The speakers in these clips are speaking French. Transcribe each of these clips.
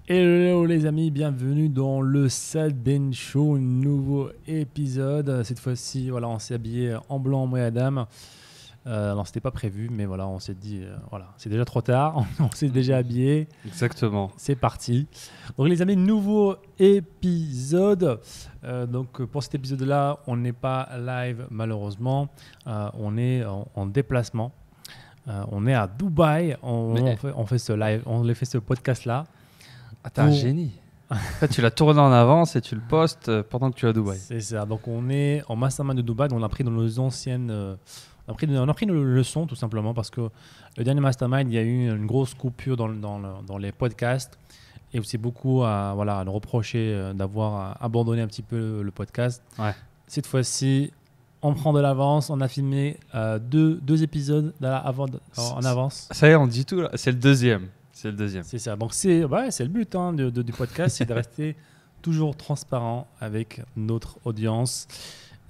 Hello les amis, bienvenue dans le Sad Ben Show, nouveau épisode. Cette fois-ci, voilà, on s'est habillé en blanc, moi et Adam. Alors c'était pas prévu, mais voilà, on s'est dit, voilà, c'est déjà trop tard, on s'est déjà habillé, Exactement. c'est parti. Donc les amis, nouveau épisode. Donc pour cet épisode-là, on n'est pas live malheureusement, on est en déplacement. On est à Dubaï, on fait ce live, on fait ce podcast-là. Ah, t'es un génie. En fait, tu l'as tourné en avance et tu le postes pendant que tu es à Dubaï. C'est ça. Donc on est en mastermind de Dubaï. Donc on a pris dans nos anciennes, on a pris nos leçons tout simplement parce que le dernier mastermind, il y a eu une grosse coupure dans les podcasts et aussi beaucoup à nous reprocher d'avoir abandonné un petit peu le podcast. Ouais. Cette fois-ci, on prend de l'avance. On a filmé deux épisodes en avance. Ça y est, on dit tout là. C'est le deuxième. C'est le deuxième. C'est ça. Donc c'est le but du podcast, c'est de rester toujours transparent avec notre audience.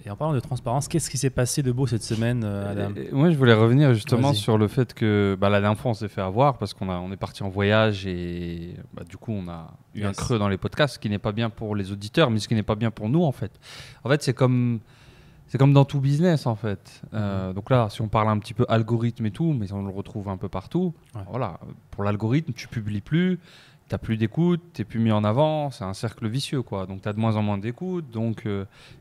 Et en parlant de transparence, qu'est-ce qui s'est passé de beau cette semaine, Adam? Moi, je voulais revenir justement Vas-y. sur le fait que la dernière fois, on s'est fait avoir parce on est parti en voyage et du coup, on a eu un Yes. creux dans les podcasts, ce qui n'est pas bien pour les auditeurs, mais ce qui n'est pas bien pour nous, en fait. En fait, c'est comme dans tout business, en fait. Donc là, si on parle un petit peu algorithme et tout, mais on le retrouve un peu partout. Ouais. Voilà, pour l'algorithme, tu publies plus, tu n'as plus d'écoute, tu n'es plus mis en avant, c'est un cercle vicieux, quoi. Donc tu as de moins en moins d'écoute, donc,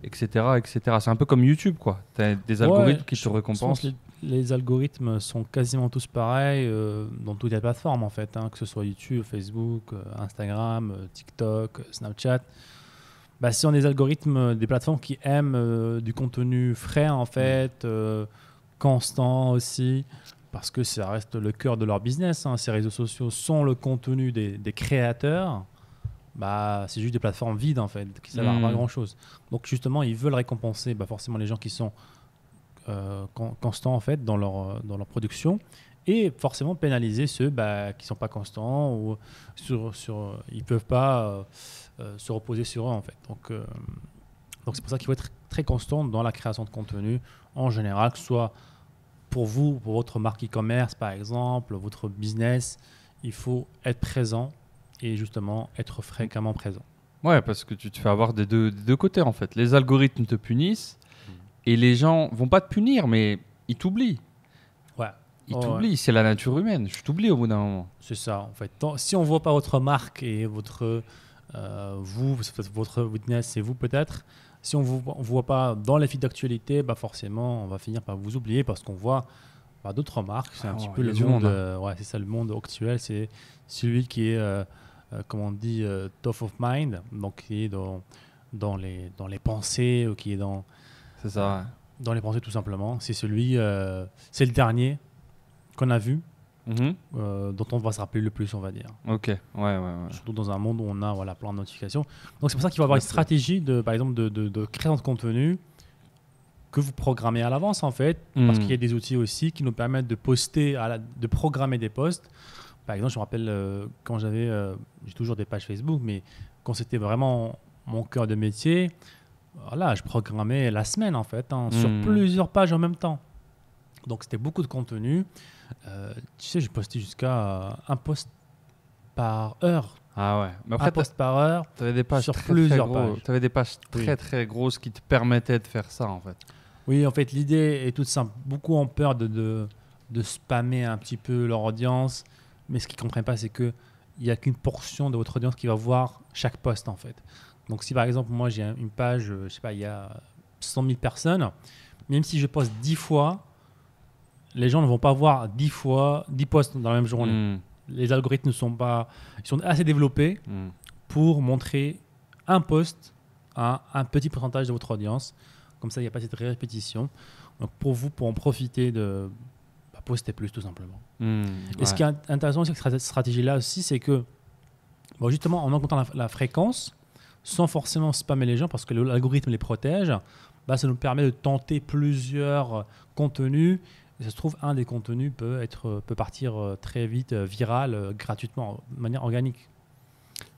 etc., etc. C'est un peu comme YouTube, quoi. Tu as des algorithmes qui te Je pense récompensent. que les algorithmes sont quasiment tous pareils dans toutes les plateformes, en fait, hein, que ce soit YouTube, Facebook, Instagram, TikTok, Snapchat. Bah, ce sont des algorithmes des plateformes qui aiment du contenu frais, en fait, constant aussi, parce que ça reste le cœur de leur business, hein. Ces réseaux sociaux sont le contenu des créateurs. Bah, c'est juste des plateformes vides, en fait, qui servent à pas grand-chose. Donc, justement, ils veulent récompenser forcément les gens qui sont constants, en fait, dans leur production, et forcément pénaliser ceux qui ne sont pas constants ou ils peuvent pas se reposer sur eux, en fait. Donc c'est pour ça qu'il faut être très constant dans la création de contenu en général, que ce soit pour vous, pour votre marque e-commerce par exemple, votre business, il faut être présent et justement être fréquemment présent. Ouais, parce que tu te fais avoir des deux côtés, en fait. Les algorithmes te punissent et les gens vont pas te punir, mais ils t'oublient. Ouais. Ils Ouais. t'oublient, c'est la nature humaine. Je t'oublie au bout d'un moment. C'est ça, en fait. Si on ne voit pas votre marque et votre business, c'est vous peut-être. Si on ne vous voit pas dans les feeds d'actualité, forcément, on va finir par vous oublier parce qu'on voit d'autres marques. C'est un petit peu il y le a du monde. monde, hein. Ouais, c'est ça, le monde actuel. C'est celui qui est, comment on dit, top of mind, donc qui est dans les pensées, ou qui est C'est ça. dans les pensées tout simplement. C'est c'est le dernier qu'on a vu. Mhm. Dont on va se rappeler le plus, on va dire. Ok, ouais. Surtout dans un monde où on a plein de notifications. Donc c'est pour ça qu'il faut avoir une stratégie par exemple de création de contenu que vous programmez à l'avance, en fait, parce qu'il y a des outils aussi qui nous permettent de poster, de programmer des posts. Par exemple, je me rappelle quand j'ai toujours des pages Facebook, mais quand c'était vraiment mon cœur de métier, voilà, je programmais la semaine, en fait, sur plusieurs pages en même temps. Donc c'était beaucoup de contenu. Tu sais, je postais jusqu'à un post par heure. Ah ouais. Mais Un après, post par heure t'avais des pages sur très, plusieurs très grosses. pages. T'avais des pages Oui. très très grosses qui te permettaient de faire ça, en fait. Oui, en fait, l'idée est toute simple. Beaucoup ont peur de spammer un petit peu leur audience, mais ce qu'ils ne comprennent pas, c'est qu'il n'y a qu'une portion de votre audience qui va voir chaque post, en fait. Donc si par exemple, moi j'ai une page, je sais pas, il y a 100 000 personnes, même si je poste 10 fois, les gens ne vont pas voir 10 fois 10 posts dans la même journée. Les algorithmes ils sont assez développés pour montrer un post à un petit pourcentage de votre audience. Comme ça, il n'y a pas cette répétition. Donc pour en profiter, poster plus tout simplement. Et ce qui est intéressant aussi avec cette stratégie-là aussi, c'est que justement, en augmentant la fréquence, sans forcément spammer les gens, parce que l'algorithme les protège, ça nous permet de tenter plusieurs contenus. Et ça se trouve, un des contenus peut partir très vite, viral, gratuitement, de manière organique.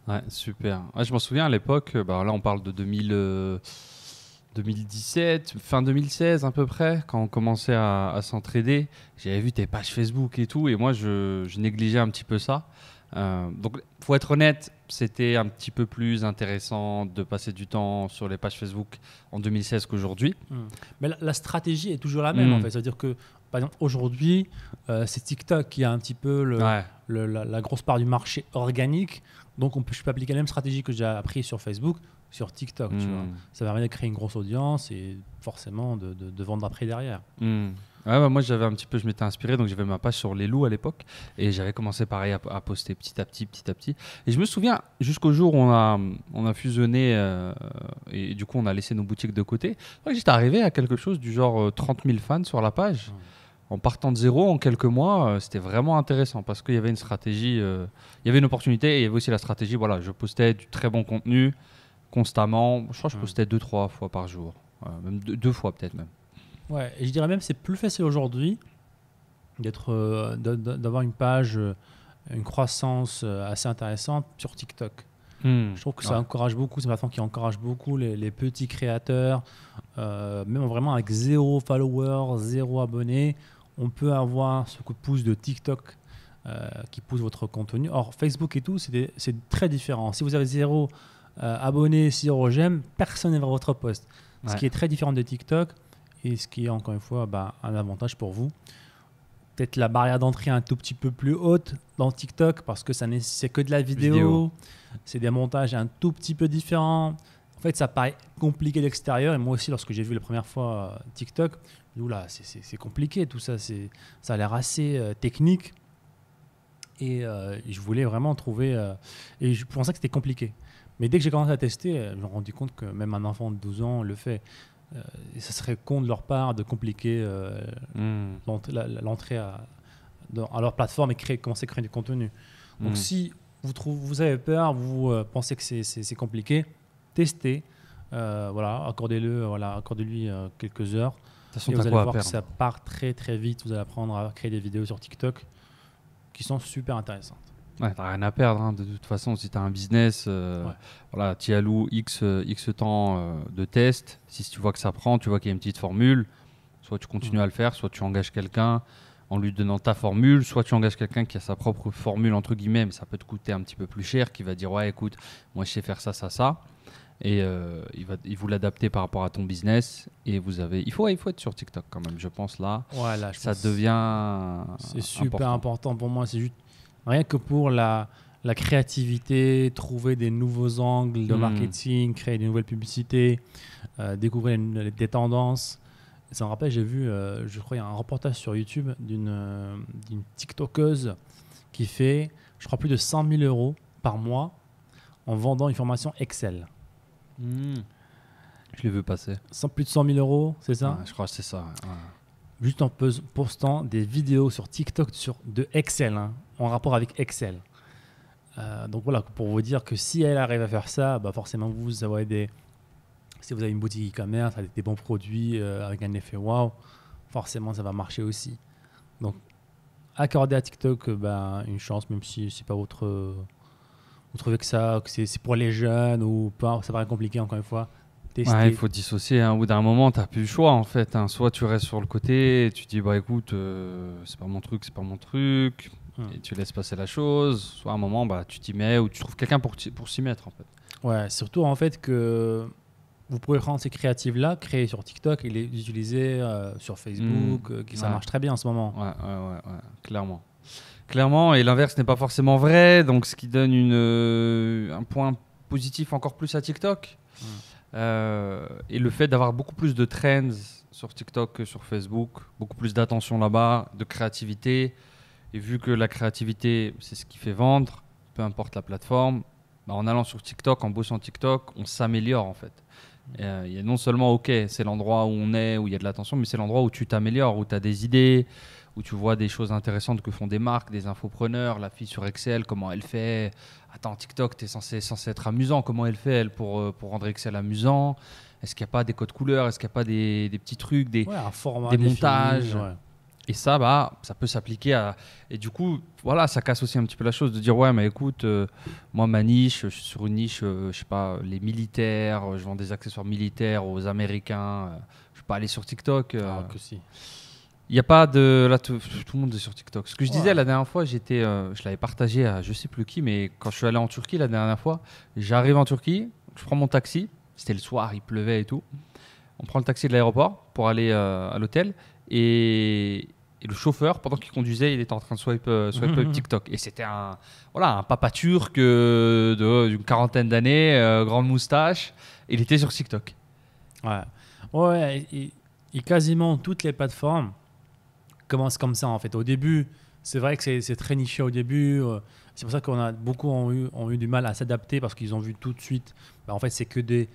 Ouais, super. Ouais, je m'en souviens à l'époque, là on parle de 2017, fin 2016 à peu près, quand on commençait à s'entraider. J'avais vu tes pages Facebook et tout, et moi je négligeais un petit peu ça. Donc, faut être honnête, c'était un petit peu plus intéressant de passer du temps sur les pages Facebook en 2016 qu'aujourd'hui. Mais la stratégie est toujours la même, en fait. C'est-à-dire que, par exemple, aujourd'hui, c'est TikTok qui a un petit peu la grosse part du marché organique. Donc, je peux appliquer la même stratégie que j'ai appris sur Facebook sur TikTok. Tu vois. Ça va rien de créer une grosse audience et forcément de vendre après derrière. Moi je m'étais inspiré, donc j'avais ma page sur les loups à l'époque et j'avais commencé pareil à poster petit à petit. Et je me souviens jusqu'au jour où on a fusionné et du coup on a laissé nos boutiques de côté. J'étais arrivé à quelque chose du genre 30 000 fans sur la page. En partant de zéro en quelques mois, c'était vraiment intéressant parce qu'il y avait une stratégie, il y avait une opportunité et il y avait aussi la stratégie. Voilà, je postais du très bon contenu constamment. Je crois que je postais 2-3 fois par jour, même 2 fois peut-être même. Ouais, et je dirais même c'est plus facile aujourd'hui d'avoir une page, une croissance assez intéressante sur TikTok. Je trouve que ça encourage beaucoup, c'est une plateforme qui encourage beaucoup les petits créateurs, même vraiment avec 0 followers, 0 abonnés, on peut avoir ce coup de pouce de TikTok qui pousse votre contenu. Or, Facebook et tout, c'est très différent. Si vous avez 0 abonnés, 0 j'aime, personne ne verra votre post. Ce qui est très différent de TikTok. Et ce qui est encore une fois un avantage pour vous. Peut-être la barrière d'entrée un tout petit peu plus haute dans TikTok parce que c'est que de la vidéo. C'est des montages un tout petit peu différents. En fait, ça paraît compliqué d'extérieur. Et moi aussi, lorsque j'ai vu la première fois TikTok, je me dis, oula, c'est compliqué tout ça. Ça a l'air assez technique. Et je voulais vraiment trouver... et je pensais que c'était compliqué. Mais dès que j'ai commencé à tester, je me suis rendu compte que même un enfant de 12 ans le fait. Ça serait con de leur part de compliquer l'entrée à leur plateforme et commencer à créer du contenu. Donc si vous avez peur, vous pensez que c'est compliqué, testez, accordez-lui quelques heures. De toute façon, et vous allez voir que ça part très très vite. Vous allez apprendre à créer des vidéos sur TikTok qui sont super intéressantes. Ouais, t'as rien à perdre, hein. De toute façon, si t'as un business, tu alloues X temps de test. Si tu vois que ça prend, tu vois qu'il y a une petite formule, soit tu continues à le faire, soit tu engages quelqu'un en lui donnant ta formule, soit tu engages quelqu'un qui a sa propre formule, entre guillemets, mais ça peut te coûter un petit peu plus cher, qui va dire, ouais, écoute, moi je sais faire ça. Et il vous l'adapter par rapport à ton business. Et il faut être sur TikTok quand même, je pense là. Ça devient c'est super important pour moi. C'est juste rien que pour la créativité, trouver des nouveaux angles de marketing, créer des nouvelles publicités, découvrir des tendances. Ça me rappelle, j'ai vu, je crois, il y a un reportage sur YouTube d'une TikTokeuse qui fait, je crois, plus de 100 000 € par mois en vendant une formation Excel. Je l'ai vu passer. Plus de 100 000 €, c'est ça? Ouais, je crois que c'est ça. Ouais. Juste en postant des vidéos sur TikTok de Excel, en rapport avec Excel. Donc voilà, pour vous dire que si elle arrive à faire ça, forcément vous avez si vous avez une boutique e-commerce avec des bons produits, avec un effet wow, forcément ça va marcher aussi. Donc accordez à TikTok une chance, même si c'est pas vous trouvez que c'est pour les jeunes ou pas, ça paraît compliqué encore une fois. Ouais, il faut dissocier. Au bout d'un moment, tu n'as plus le choix en fait. Soit tu restes sur le côté et tu dis écoute, c'est pas mon truc. Et tu laisses passer la chose. Soit à un moment, tu t'y mets ou tu trouves quelqu'un pour s'y mettre en fait. Ouais, surtout en fait que vous pouvez prendre ces créatives-là, créer sur TikTok et les utiliser sur Facebook, ça marche très bien en ce moment. Ouais, clairement. Et l'inverse n'est pas forcément vrai. Donc ce qui donne un point positif encore plus à TikTok. Et le fait d'avoir beaucoup plus de trends sur TikTok que sur Facebook, beaucoup plus d'attention là-bas, de créativité. Et vu que la créativité, c'est ce qui fait vendre, peu importe la plateforme, en allant sur TikTok, en bossant TikTok, on s'améliore en fait. Il y a non seulement, c'est l'endroit où on est, où il y a de l'attention, mais c'est l'endroit où tu t'améliores, où tu as des idées, où tu vois des choses intéressantes que font des marques, des infopreneurs, la fille sur Excel, comment elle fait. Attends, TikTok, tu es censé être amusant. Comment elle fait, elle, pour rendre Excel amusant? Est-ce qu'il n'y a pas des codes couleurs? Est-ce qu'il n'y a pas des petits trucs, des montages? Et ça, ça peut s'appliquer à... Et du coup, voilà, ça casse aussi un petit peu la chose de dire, mais écoute, moi, ma niche, je suis sur une niche, je sais pas, les militaires, je vends des accessoires militaires aux Américains. Je ne vais pas aller sur TikTok. Que si. Il n'y a pas de. Là, tout le monde est sur TikTok. Ce que je disais la dernière fois, je l'avais partagé à je sais plus qui, mais quand je suis allé en Turquie la dernière fois, j'arrive en Turquie, je prends mon taxi. C'était le soir, il pleuvait et tout. On prend le taxi de l'aéroport pour aller à l'hôtel. Et le chauffeur, pendant qu'il conduisait, il était en train de swipe TikTok. Et c'était un papa turc d'une quarantaine d'années, grande moustache. Il était sur TikTok. Ouais. Et quasiment toutes les plateformes commencent comme ça en fait. Au début, c'est vrai que c'est très niché au début. C'est pour ça qu'on a beaucoup ont eu du mal à s'adapter parce qu'ils ont vu tout de suite. En fait, c'est que des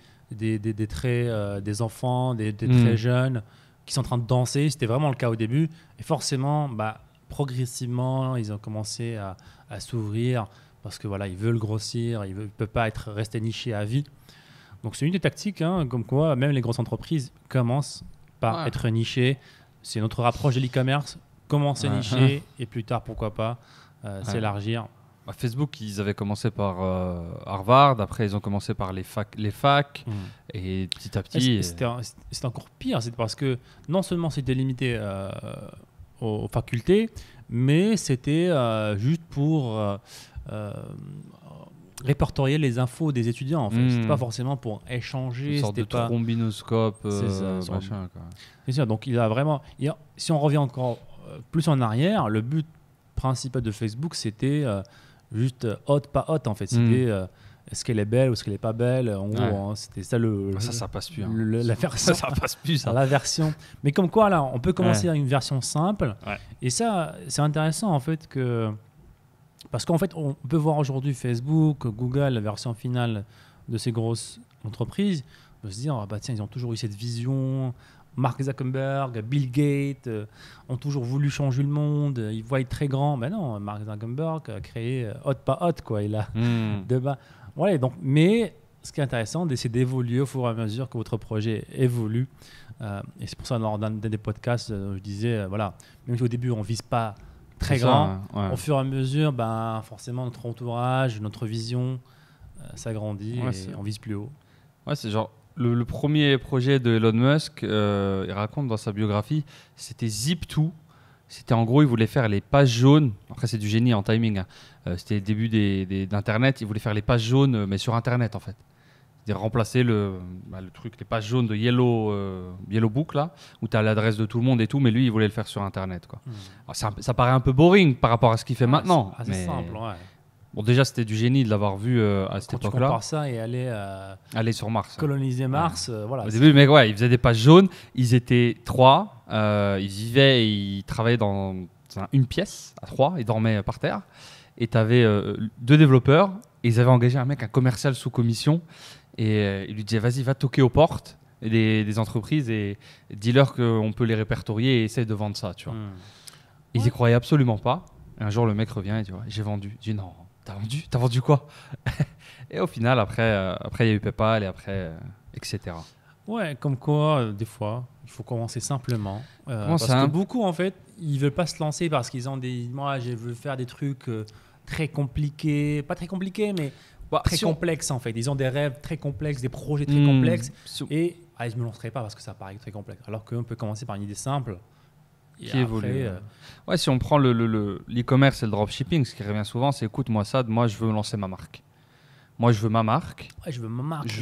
enfants, des très jeunes qui sont en train de danser. C'était vraiment le cas au début. Et forcément, progressivement, ils ont commencé à s'ouvrir parce que voilà, ils veulent grossir, ils ne peuvent pas rester nichés à vie. Donc c'est une des tactiques, comme quoi même les grosses entreprises commencent par être nichées. C'est notre approche de l'e-commerce, commencer niché et plus tard, pourquoi pas, s'élargir. Facebook, ils avaient commencé par Harvard, après ils ont commencé par les facs, et petit à petit... C'était encore pire, c'est parce que non seulement c'était limité aux facultés, mais c'était juste pour répertorier les infos des étudiants. En fait. C'était pas forcément pour échanger. Une sorte de trombinoscope, machin. Quoi. C'est ça, donc il a vraiment... si on revient encore plus en arrière, le but principal de Facebook, c'était... juste hot, pas hot en fait. C'était est-ce qu'elle est belle ou est-ce qu'elle est pas belle. En gros, c'était ça ça passe plus. La version. Ça passe plus. Ça. La version. Mais comme quoi, là, on peut commencer avec une version simple. Et ça, c'est intéressant en fait parce qu'en fait, on peut voir aujourd'hui Facebook, Google, la version finale de ces grosses entreprises. On peut se dire, tiens, ils ont toujours eu cette vision. Mark Zuckerberg, Bill Gates ont toujours voulu changer le monde. Ils voient être très grand. Mais non, Mark Zuckerberg a créé hot, pas hot, quoi. Il a voilà, donc, mais ce qui est intéressant, c'est d'évoluer au fur et à mesure que votre projet évolue. Et c'est pour ça, dans des podcasts, je disais, voilà, même si au début, on ne vise pas très grand, au fur et à mesure, forcément, notre entourage, notre vision s'agrandit et on vise plus haut. Ouais, c'est genre... Le premier projet de Elon Musk, il raconte dans sa biographie, c'était Zip2. C'était en gros, il voulait faire les pages jaunes. Après, c'est du génie en timing. C'était le début d'Internet. Il voulait faire les pages jaunes, mais sur Internet en fait. C'est remplacer le truc, les pages jaunes de Yellow Book, là, où tu as l'adresse de tout le monde et tout, mais lui, il voulait le faire sur Internet. Quoi. Alors, ça paraît un peu boring par rapport à ce qu'il fait maintenant. C'est assez simple, ouais. Bon, déjà, c'était du génie de l'avoir vu à cette époque-là. Quand tu compares ça et aller sur Mars. Coloniser Mars, voilà. Au début, mec, ils faisaient des pages jaunes. Ils étaient 3. Ils vivaient et ils travaillaient dans une pièce à 3. Ils dormaient par terre. Et tu avais 2 développeurs. Et ils avaient engagé un commercial sous commission. Et il lui disait, vas-y, va toquer aux portes des entreprises et dis-leur qu'on peut les répertorier et essaye de vendre ça. Tu vois. Ils y croyaient absolument pas. Et un jour, le mec revient et dit, j'ai vendu. Je dis, non. T'as vendu quoi? Et au final, après, il y a eu PayPal et après, etc. Ouais, comme quoi, des fois, il faut commencer simplement. Parce que beaucoup, en fait, ils veulent pas se lancer parce qu'ils ont moi, je veux faire des trucs très compliqués. Pas très compliqués, mais très complexes, en fait. Ils ont des rêves très complexes, des projets très complexes. Et je me lancerai pas parce que ça paraît très complexe. Alors qu'on peut commencer par une idée simple. Qui évolue. Si on prend l'e-commerce et le dropshipping, ce qui revient souvent, c'est écoute, moi, je veux lancer ma marque. Moi, je veux ma marque. Je veux ma marque.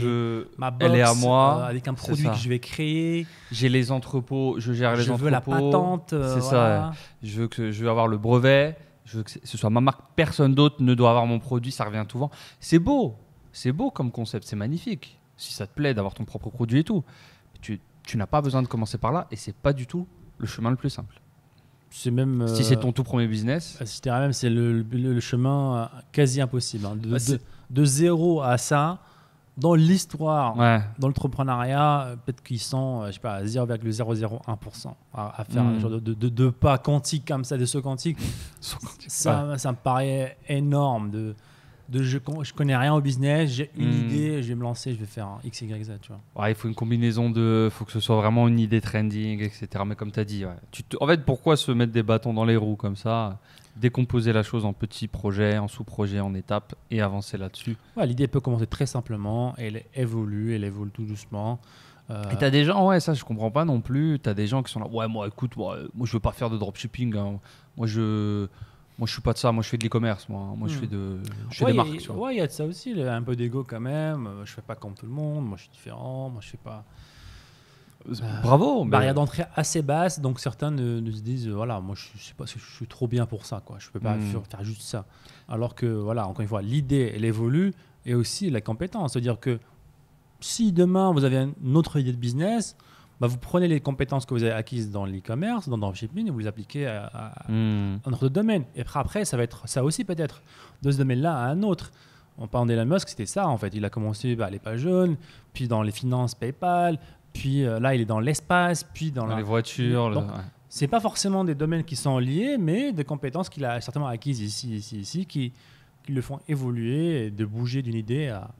Ma box, elle est à moi. Avec un produit que je vais créer. J'ai les entrepôts, je gère les entrepôts. Je veux la patente. C'est ça. Je veux avoir le brevet. Je veux que ce soit ma marque. Personne d'autre ne doit avoir mon produit. Ça revient souvent. C'est beau. C'est beau comme concept. C'est magnifique. Si ça te plaît d'avoir ton propre produit et tout. Tu n'as pas besoin de commencer par là. Et c'est pas du tout le chemin le plus simple. C'est même, si c'est ton tout premier business, je dirais même c'est le chemin quasi impossible. De zéro à ça, dans l'histoire, dans l'entrepreneuriat, peut-être qu'ils sont, 0,001% à faire un genre de pas quantiques comme ça, de sauts quantiques. Ça me paraît énorme. Je connais rien au business, j'ai une idée, je vais me lancer, je vais faire un X, Y, Z. Tu vois. Il faut une combinaison il faut que ce soit vraiment une idée trending, etc. Mais comme tu as dit, en fait, pourquoi se mettre des bâtons dans les roues comme ça? Décomposer la chose en petits projets, en sous-projets, en étapes et avancer là-dessus. L'idée peut commencer très simplement, elle évolue tout doucement. Et t'as des gens, ouais, ça je comprends pas non plus. T'as des gens qui sont là, ouais, moi écoute, moi je veux pas faire de dropshipping. Hein. Moi je suis pas de ça. Moi je fais de l'e-commerce. Moi je fais des marques. Tu vois. Ouais, il y a de ça aussi, un peu d'ego quand même. Je fais pas comme tout le monde. Moi je suis différent. Moi je fais pas. Bravo. Barrière d'entrée assez basse, donc certains ne se disent voilà, moi je sais pas, je suis trop bien pour ça, quoi. Je peux pas faire juste ça. Alors que voilà, encore une fois, l'idée elle évolue et aussi la compétence, c'est-à-dire que si demain vous avez une autre idée de business, bah, vous prenez les compétences que vous avez acquises dans l'e-commerce, dans le dropshipping, et vous les appliquez à un autre domaine. Et après, ça va être ça aussi peut-être, de ce domaine-là à un autre. On parle d'Elon Musk, c'était ça en fait. Il a commencé les pages jaunes, puis dans les finances PayPal, puis là il est dans l'espace, puis dans les voitures. Donc, c'est pas forcément des domaines qui sont liés, mais des compétences qu'il a certainement acquises ici, qui le font évoluer, et de bouger d'une idée à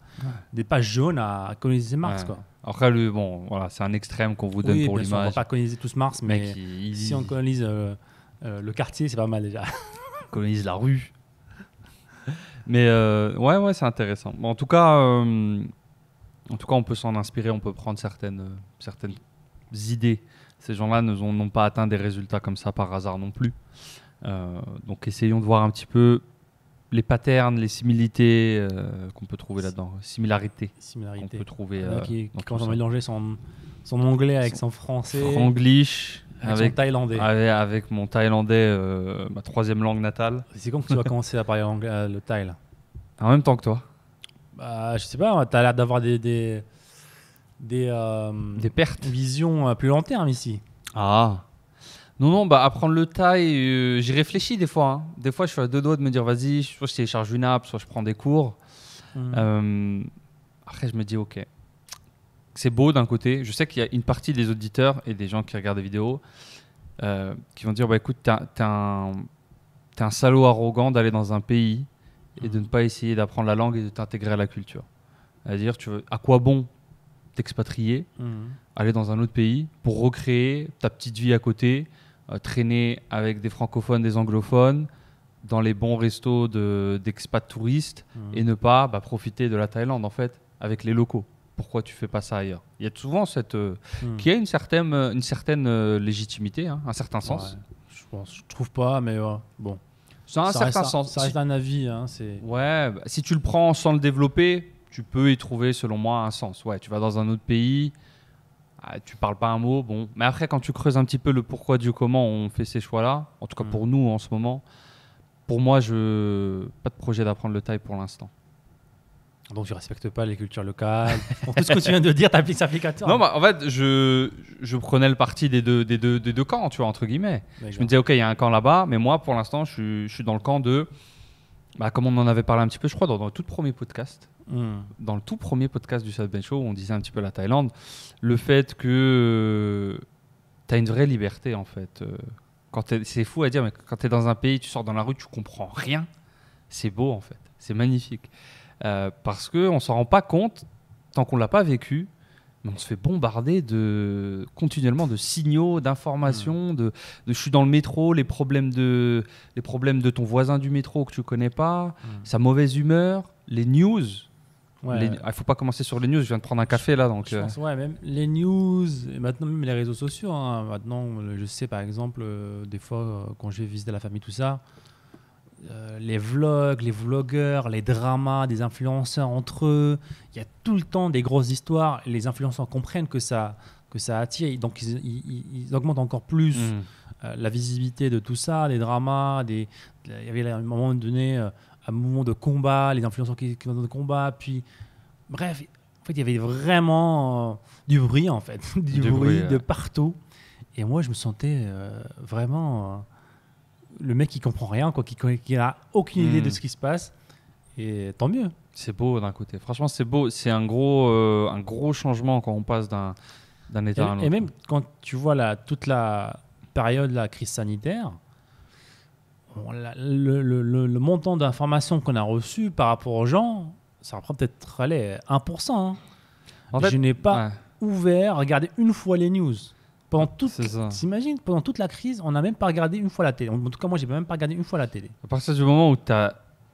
des pages jaunes à coloniser Mars. Quoi. Après, voilà, c'est un extrême qu'on vous donne pour l'image. On ne va pas coloniser tous Mars, mais si on colonise le quartier, c'est pas mal déjà. On colonise la rue. Mais ouais, c'est intéressant. Bon, en tout cas, on peut s'en inspirer, on peut prendre certaines idées. Ces gens-là n'ont pas atteint des résultats comme ça par hasard non plus. Donc, essayons de voir un petit peu les patterns, les similarités qu'on peut trouver là-dedans. Similarités. Qu'on peut trouver. Qui quand on mélanger son anglais avec son français. Franglish. Avec son thaïlandais. Avec mon thaïlandais, ma troisième langue natale. C'est quand que tu vas commencer à parler le thaï là? En même temps que toi. Je sais pas, tu as l'air d'avoir des pertes. Visions à plus long terme ici. Ah. Non, apprendre le thaï, j'y réfléchis des fois. Hein. Des fois, je suis à deux doigts de me dire, vas-y, soit je télécharge une app, soit je prends des cours. Après, je me dis, ok. C'est beau d'un côté. Je sais qu'il y a une partie des auditeurs et des gens qui regardent des vidéos qui vont dire, écoute, t'es un salaud arrogant d'aller dans un pays et de ne pas essayer d'apprendre la langue et de t'intégrer à la culture. C'est-à-dire, à quoi bon t'expatrier, aller dans un autre pays pour recréer ta petite vie à côté, traîner avec des francophones, des anglophones, dans les bons restos d'expat touristes et ne pas profiter de la Thaïlande en fait avec les locaux. Pourquoi tu fais pas ça ailleurs? Il y a souvent qui a une certaine légitimité, hein, un certain sens. Ouais, je trouve pas, mais bon. Ça a un certain sens. Ça reste un avis. Hein, ouais, si tu le prends sans le développer, tu peux y trouver, selon moi, un sens. Ouais, tu vas dans un autre pays, tu parles pas un mot, bon. Mais après, quand tu creuses un petit peu le pourquoi du comment on fait ces choix-là, en tout cas pour nous en ce moment, pour moi, pas de projet d'apprendre le thaï pour l'instant. Donc tu respectes pas les cultures locales. Pour tout ce que tu viens de dire, t'appliques applicateur. Non, en fait, je prenais le parti des deux camps, tu vois, entre guillemets. D'accord. Je me disais, ok, il y a un camp là-bas, mais moi, pour l'instant, je suis dans le camp de, comme on en avait parlé un petit peu, je crois, dans le tout premier podcast. Dans le tout premier podcast du South Ben Show, on disait un petit peu la Thaïlande, le fait que tu as une vraie liberté, en fait. C'est fou à dire, mais quand tu es dans un pays, tu sors dans la rue, tu comprends rien. C'est beau, en fait. C'est magnifique. Parce qu'on ne s'en rend pas compte tant qu'on ne l'a pas vécu, mais on se fait bombarder continuellement de signaux, d'informations, de je suis dans le métro, les problèmes de ton voisin du métro que tu ne connais pas, sa mauvaise humeur, les news. Il ne faut pas commencer sur les news, je viens de prendre un café là. Donc, je pense, même les news, et maintenant même les réseaux sociaux. Hein, maintenant, je sais par exemple, des fois, quand je vais visiter la famille, tout ça, les vlogs, les vlogueurs, les dramas des influenceurs entre eux, il y a tout le temps des grosses histoires. Et les influenceurs comprennent que ça attire, donc ils augmentent encore plus la visibilité de tout ça, les dramas. Il y avait à un moment donné un moment de combat, les influenceurs qui vont dans le combat, puis bref, en fait il y avait vraiment du bruit en fait, du bruit de partout. Et moi je me sentais vraiment le mec qui comprend rien, quoi, qui n'a aucune idée de ce qui se passe. Et tant mieux. C'est beau d'un côté. Franchement, c'est beau. C'est un gros changement quand on passe d'un état à un autre. Et même quand tu vois toute la période de la crise sanitaire, le montant d'informations qu'on a reçu par rapport aux gens, ça reprend peut-être 1%. Hein. En fait, je n'ai pas regardé une fois les news. T'imagines, pendant toute la crise, on n'a même pas regardé une fois la télé. En tout cas, moi, j'ai même pas regardé une fois la télé. À partir du moment où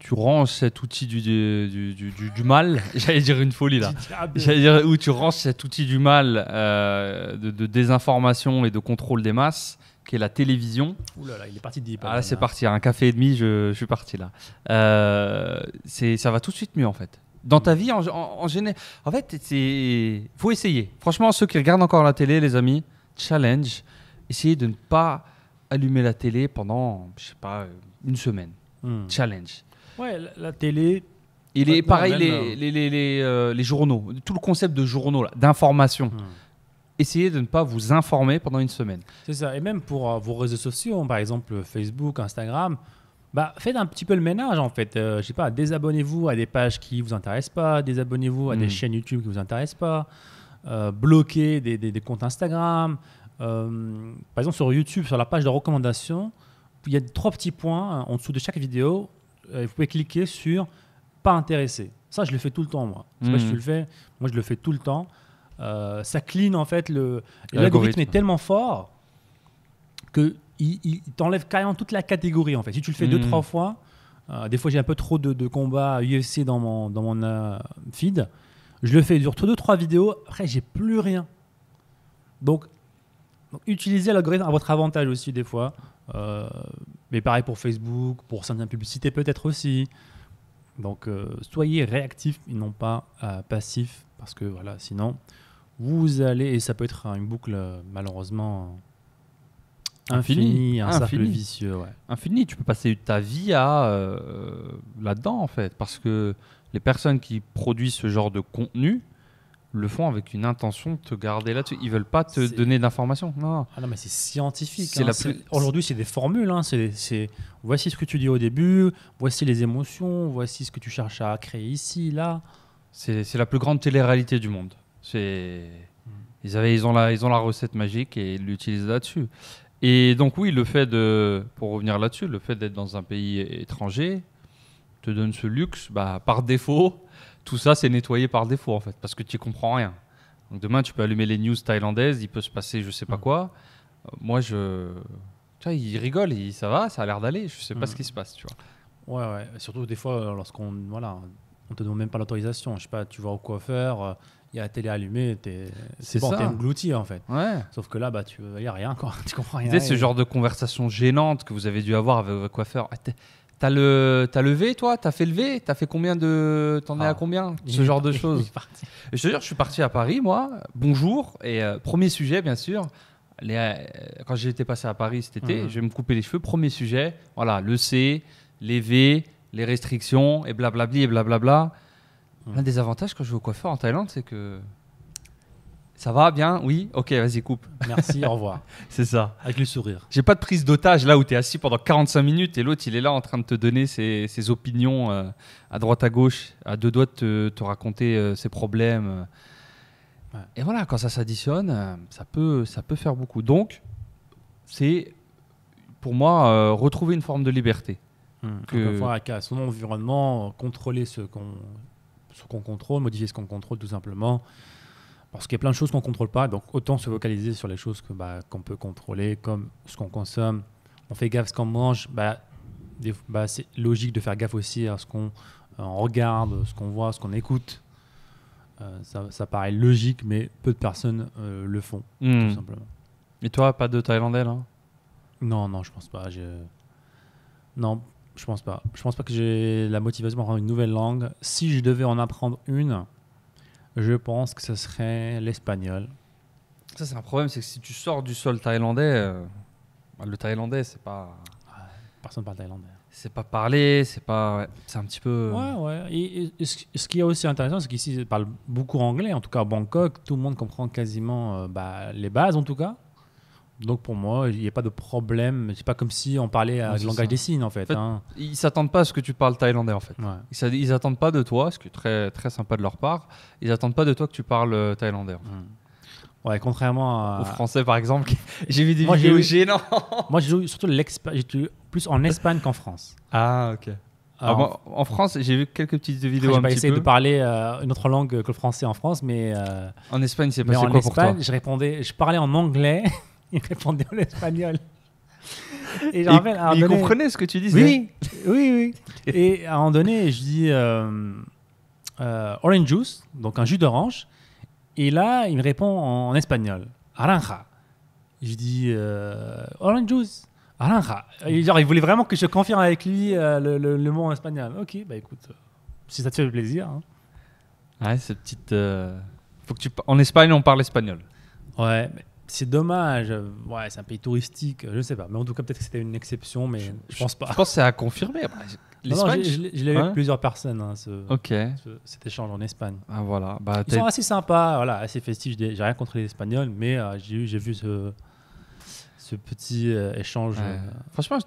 tu ranges cet outil du mal, j'allais dire une folie là, j'allais dire où tu ranges cet outil du mal de désinformation et de contrôle des masses, qui est la télévision. Ouh là là, il est parti de Ah là, c'est parti, un café et demi, je suis parti là. Ça va tout de suite mieux en fait. Dans ta vie, en général, en fait, faut essayer. Franchement, ceux qui regardent encore la télé, les amis, challenge, essayez de ne pas allumer la télé pendant, je sais pas, une semaine. Challenge. Ouais, la télé. Pareil, les journaux, tout le concept de journaux, d'information. Essayez de ne pas vous informer pendant une semaine. C'est ça. Et même pour vos réseaux sociaux, par exemple Facebook, Instagram, faites un petit peu le ménage en fait. Je sais pas, désabonnez-vous à des pages qui ne vous intéressent pas, désabonnez-vous à des chaînes YouTube qui ne vous intéressent pas, bloquez des comptes Instagram. Par exemple, sur YouTube, sur la page de recommandation, il y a 3 petits points en dessous de chaque vidéo. Vous pouvez cliquer sur « Pas intéressé ». Ça, je le fais tout le temps, moi. Je sais pas si tu le fais. Moi, je le fais tout le temps. Ça clean, en fait. L'algorithme est tellement fort qu'il t'enlève carrément toute la catégorie, en fait. Si tu le fais 2-3 fois, des fois, j'ai un peu trop de combats UFC dans mon feed. Je le fais sur 2-3 vidéos. Après, j'ai plus rien. Donc, utilisez l'algorithme à votre avantage aussi, des fois. Mais pareil pour Facebook, pour certaines publicités peut-être aussi. Donc soyez réactifs et non pas passifs, parce que voilà, sinon vous allez, et ça peut être une boucle malheureusement infinie, un cercle vicieux. Ouais. Infini, tu peux passer ta vie à là-dedans en fait, parce que les personnes qui produisent ce genre de contenu le font avec une intention de te garder là-dessus. Ils veulent pas te donner d'informations. Non. Ah non, mais c'est scientifique. Aujourd'hui, c'est des formules. Voici ce que tu dis au début, voici les émotions, voici ce que tu cherches à créer ici, là. C'est la plus grande télé-réalité du monde. Ils ont la recette magique et ils l'utilisent là-dessus. Et donc oui, pour revenir là-dessus, le fait d'être dans un pays étranger te donne ce luxe, par défaut. Tout ça, c'est nettoyé par défaut, en fait, parce que tu n'y comprends rien. Donc demain, tu peux allumer les news thaïlandaises, il peut se passer je sais pas quoi. Moi, tu vois, il rigole, ça va, ça a l'air d'aller, je sais pas ce qui se passe, tu vois. Ouais. Surtout des fois, lorsqu'on te demande même pas l'autorisation. Je sais pas, tu vas au coiffeur, il y a la télé allumée, c'est bon, t'es englouti, en fait. Ouais. Sauf que là, il y a rien, quoi. Tu comprends rien. Tu sais, ce genre de conversation gênante que vous avez dû avoir avec votre coiffeur. T'as levé, toi? T'as fait lever? T'as fait combien de... T'en es à combien? Ce genre de choses. Et je te jure, je suis parti à Paris, moi. Bonjour. Et premier sujet, bien sûr. Quand j'ai été passé à Paris cet été, je vais me couper les cheveux. Premier sujet, voilà, le C, les V, les restrictions, et blablabli, et blablabla. L'un des avantages quand je vais au coiffeur en Thaïlande, c'est que... Ça va bien? Oui? Ok, vas-y, coupe. Merci, au revoir. C'est ça. Avec le sourire. J'ai pas de prise d'otage là où tu es assis pendant 45 minutes et l'autre il est là en train de te donner ses opinions à droite à gauche, à 2 doigts de te raconter ses problèmes. Ouais. Et voilà, quand ça s'additionne, ça peut faire beaucoup. Donc, c'est pour moi retrouver une forme de liberté. À son environnement, contrôler ce qu'on contrôle, modifier ce qu'on contrôle tout simplement. Parce qu'il y a plein de choses qu'on ne contrôle pas, donc autant se focaliser sur les choses qu'on peut contrôler, comme ce qu'on consomme. On fait gaffe à ce qu'on mange, c'est logique de faire gaffe aussi à ce qu'on regarde, ce qu'on voit, ce qu'on écoute. Ça paraît logique, mais peu de personnes le font, tout simplement. Et toi, pas de Thaïlandais là? Non, je pense pas. Non, je pense pas. Je pense pas que j'ai la motivation d'apprendre une nouvelle langue. Si je devais en apprendre une, je pense que ce serait l'espagnol. Ça, c'est un problème, c'est que si tu sors du sol thaïlandais, le thaïlandais, c'est pas... Personne parle thaïlandais. C'est pas parler, c'est un petit peu... Ouais. Et ce qui est aussi intéressant, c'est qu'ici, ils parlent beaucoup anglais. En tout cas, à Bangkok, tout le monde comprend quasiment les bases, en tout cas. Donc pour moi, il n'y a pas de problème. C'est pas comme si on parlait le langage des signes, en fait. Ils s'attendent pas à ce que tu parles thaïlandais, en fait. Ouais. Ils attendent pas de toi, ce qui est très, très sympa de leur part. Ils attendent pas de toi que tu parles thaïlandais. En fait. Ouais, contrairement aux Français, par exemple. J'ai vu des vidéos gênantes. Moi, j'ai joué surtout j'ai plus en Espagne qu'en France. Ah, ok. Alors, en France, j'ai vu quelques petites vidéos. J'ai pas essayé de parler une autre langue que le français en France, mais... en Espagne, c'est passé quoi pour toi? Je parlais en anglais. Il répondait en espagnol. Et je rappelle, à un il moment donné- comprenait ce que tu disais. Oui, oui. Et à un moment donné, je dis orange juice, donc un jus d'orange. Et là, il me répond en espagnol, naranja. Je dis orange juice, naranja. Et genre, il voulait vraiment que je confirme avec lui le mot en espagnol. Ok, bah écoute, si ça te fait plaisir. Hein. Ouais, cette petite. Faut que en Espagne, on parle espagnol. Ouais, mais c'est dommage. Ouais, c'est un pays touristique, je sais pas. Mais en tout cas, peut-être que c'était une exception, mais je pense pas. Je pense que c'est à confirmer. Non, non, L'Espagne. je l'ai vu avec plusieurs personnes, hein, Ok. cet échange en Espagne. Ah voilà. Bah, Ils sont assez sympas, voilà, assez festifs. J'ai rien contre les Espagnols, mais j'ai vu ce petit échange. Ouais. Franchement,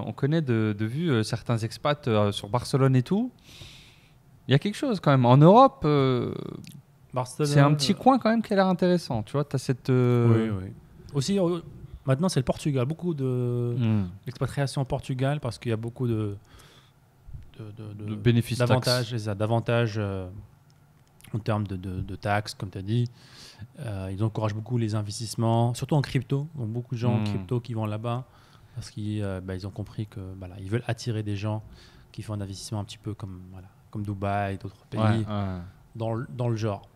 on connaît de vue certains expats sur Barcelone et tout. Il y a quelque chose quand même. En Europe, Barcelone, c'est un petit coin quand même qui a l'air intéressant. Tu vois, tu as cette. Oui, oui. Aussi, maintenant, c'est le Portugal. Beaucoup d'expatriation au Portugal parce qu'il y a beaucoup de bénéfices d'avantages, d'avantages en termes de taxes, comme tu as dit. Ils encouragent beaucoup les investissements, surtout en crypto. Donc, beaucoup de gens en crypto qui vont là-bas parce qu'ils ils ont compris que ils veulent attirer des gens qui font un investissement un petit peu comme Dubaï et d'autres pays dans le genre.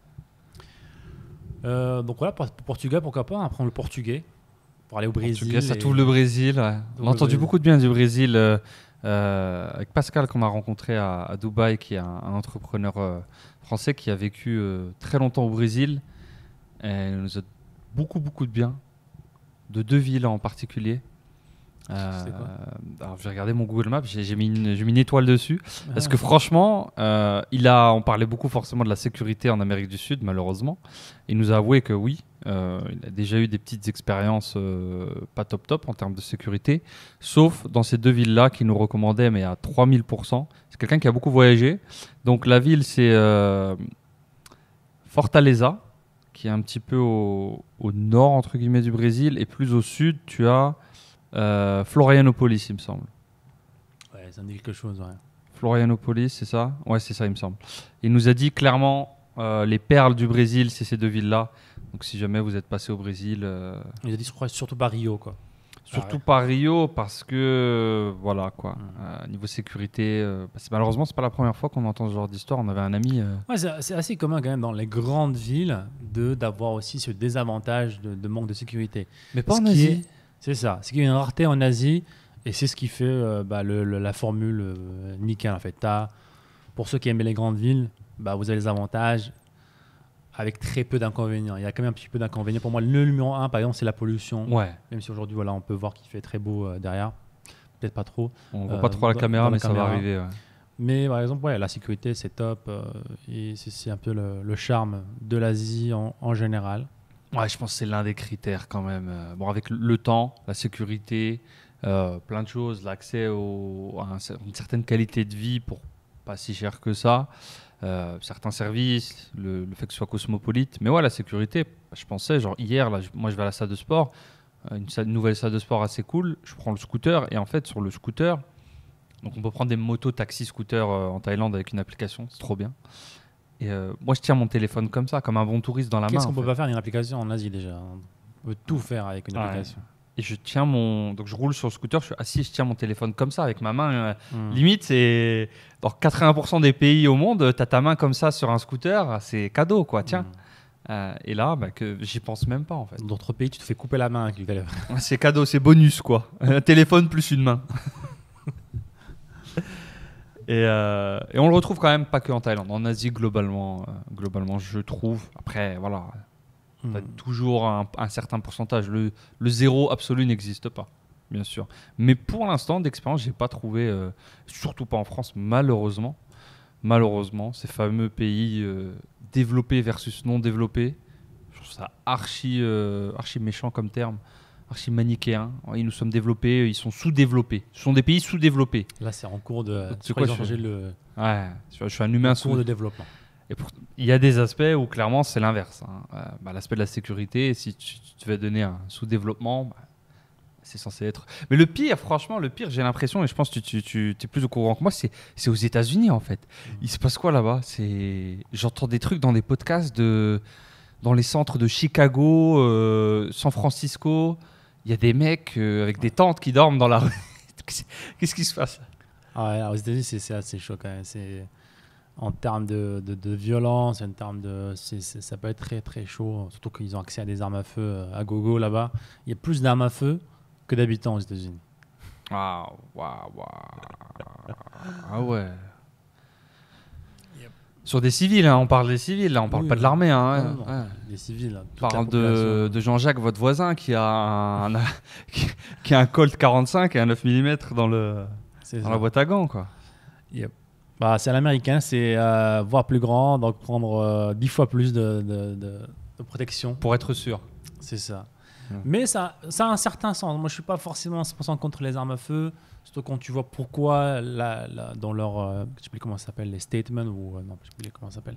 Donc voilà, pour Portugal, pourquoi pas apprendre le portugais pour aller au Brésil. Portugal, ça t'ouvre le Brésil. Ouais. On a entendu beaucoup de bien du Brésil avec Pascal qu'on a rencontré à Dubaï, qui est un entrepreneur français qui a vécu très longtemps au Brésil. Et il nous a beaucoup de bien de 2 villes en particulier. Alors, j'ai regardé mon Google Maps, j'ai mis une étoile dessus. Parce que franchement, on parlait beaucoup forcément de la sécurité en Amérique du Sud, malheureusement. Il nous a avoué que oui, il a déjà eu des petites expériences pas top en termes de sécurité. Sauf dans ces 2 villes-là qu'il nous recommandait, mais à 3000%. C'est quelqu'un qui a beaucoup voyagé. Donc la ville, c'est Fortaleza, qui est un petit peu au nord, entre guillemets, du Brésil. Et plus au sud, tu as Florianopolis, il me semble. Ouais, ça me dit quelque chose, ouais. Florianopolis, c'est ça? Ouais, c'est ça, il me semble. Il nous a dit clairement les perles du Brésil, c'est ces 2 villes-là. Donc si jamais vous êtes passé au Brésil... Il a dit, je crois, surtout pas Rio, quoi. Surtout pas Rio, parce que voilà quoi. Niveau sécurité, malheureusement c'est pas la première fois qu'on entend ce genre d'histoire. On avait un ami. Ouais, c'est assez commun quand même dans les grandes villes d'avoir aussi ce désavantage de manque de sécurité. Mais pas en Asie. C'est ça. C'est qu'il y a une rareté en Asie et c'est ce qui fait la formule nickel en fait. Pour ceux qui aiment les grandes villes, vous avez les avantages avec très peu d'inconvénients. Il y a quand même un petit peu d'inconvénients. Pour moi, le numéro 1, par exemple, c'est la pollution. Ouais. Même si aujourd'hui, on peut voir qu'il fait très beau derrière. Peut-être pas trop. On voit pas trop la caméra, mais ça va arriver. Ouais. Mais par exemple, la sécurité, c'est top. Et c'est un peu le charme de l'Asie en général. Ouais, je pense que c'est l'un des critères quand même. Avec le temps, la sécurité, plein de choses, l'accès à une certaine qualité de vie pour pas si cher que ça. Certains services, le fait que ce soit cosmopolite. Mais la sécurité, je pensais, genre hier, là, moi je vais à la salle de sport, une nouvelle salle de sport assez cool, je prends le scooter et en fait sur le scooter, donc on peut prendre des motos, taxis, scooters en Thaïlande avec une application, c'est trop bien. Et moi je tiens mon téléphone comme ça, comme un bon touriste dans la main. Qu'est-ce qu'on peut pas faire une application en Asie déjà? On peut tout faire avec une application. Et donc je roule sur le scooter, je suis assis, je tiens mon téléphone comme ça avec ma main. Limite, c'est dans 80% des pays au monde, tu as ta main comme ça sur un scooter, c'est cadeau quoi, tiens. Et là, que j'y pense même pas en fait. Dans d'autres pays, tu te fais couper la main avec le téléphone. C'est cadeau, c'est bonus quoi. Un téléphone plus une main. Et on le retrouve quand même pas que en Thaïlande, en Asie globalement, je trouve. Après, voilà. T'as toujours un certain pourcentage. Le zéro absolu n'existe pas, bien sûr. Mais pour l'instant, d'expérience, j'ai pas trouvé, surtout pas en France, malheureusement, ces fameux pays développés versus non développés. Je trouve ça archi méchant comme terme, archi manichéen. Ils nous sommes développés, ils sont sous-développés. Ce sont des pays sous-développés. Là, c'est en cours de. C'est quoi, je suis un humain cours de développement. Et il y a des aspects où clairement c'est l'inverse. L'aspect de la sécurité, si tu vas donner un sous-développement, c'est censé être. Mais le pire, j'ai l'impression, et je pense que tu es plus au courant que moi, c'est aux États-Unis en fait. Il se passe quoi là-bas? J'entends des trucs dans des podcasts dans les centres de Chicago, San Francisco. Il y a des mecs avec des tentes qui dorment dans la rue. Qu'est-ce qui se passe? Ah ouais, aux États-Unis, c'est assez chaud quand même. En termes de violence, en termes ça peut être très très chaud, surtout qu'ils ont accès à des armes à feu à gogo là-bas. Il y a plus d'armes à feu que d'habitants aux États-Unis. Ah ouais. Sur des civils, hein, on parle des civils, là, on parle pas de l'armée. Hein, non, ouais. des civils. On parle de Jean-Jacques, votre voisin, qui a un Colt 45 et un 9 mm dans la boîte à gants, quoi. Yep. Bah, c'est à l'américain, c'est voir plus grand, donc prendre 10 fois plus de protection. Pour être sûr. C'est ça. Mais ça a un certain sens. Moi, je ne suis pas forcément 100% contre les armes à feu, surtout quand tu vois pourquoi dans leur, je ne sais plus comment ça s'appelle, les statements, ou non, je ne sais plus comment ça s'appelle.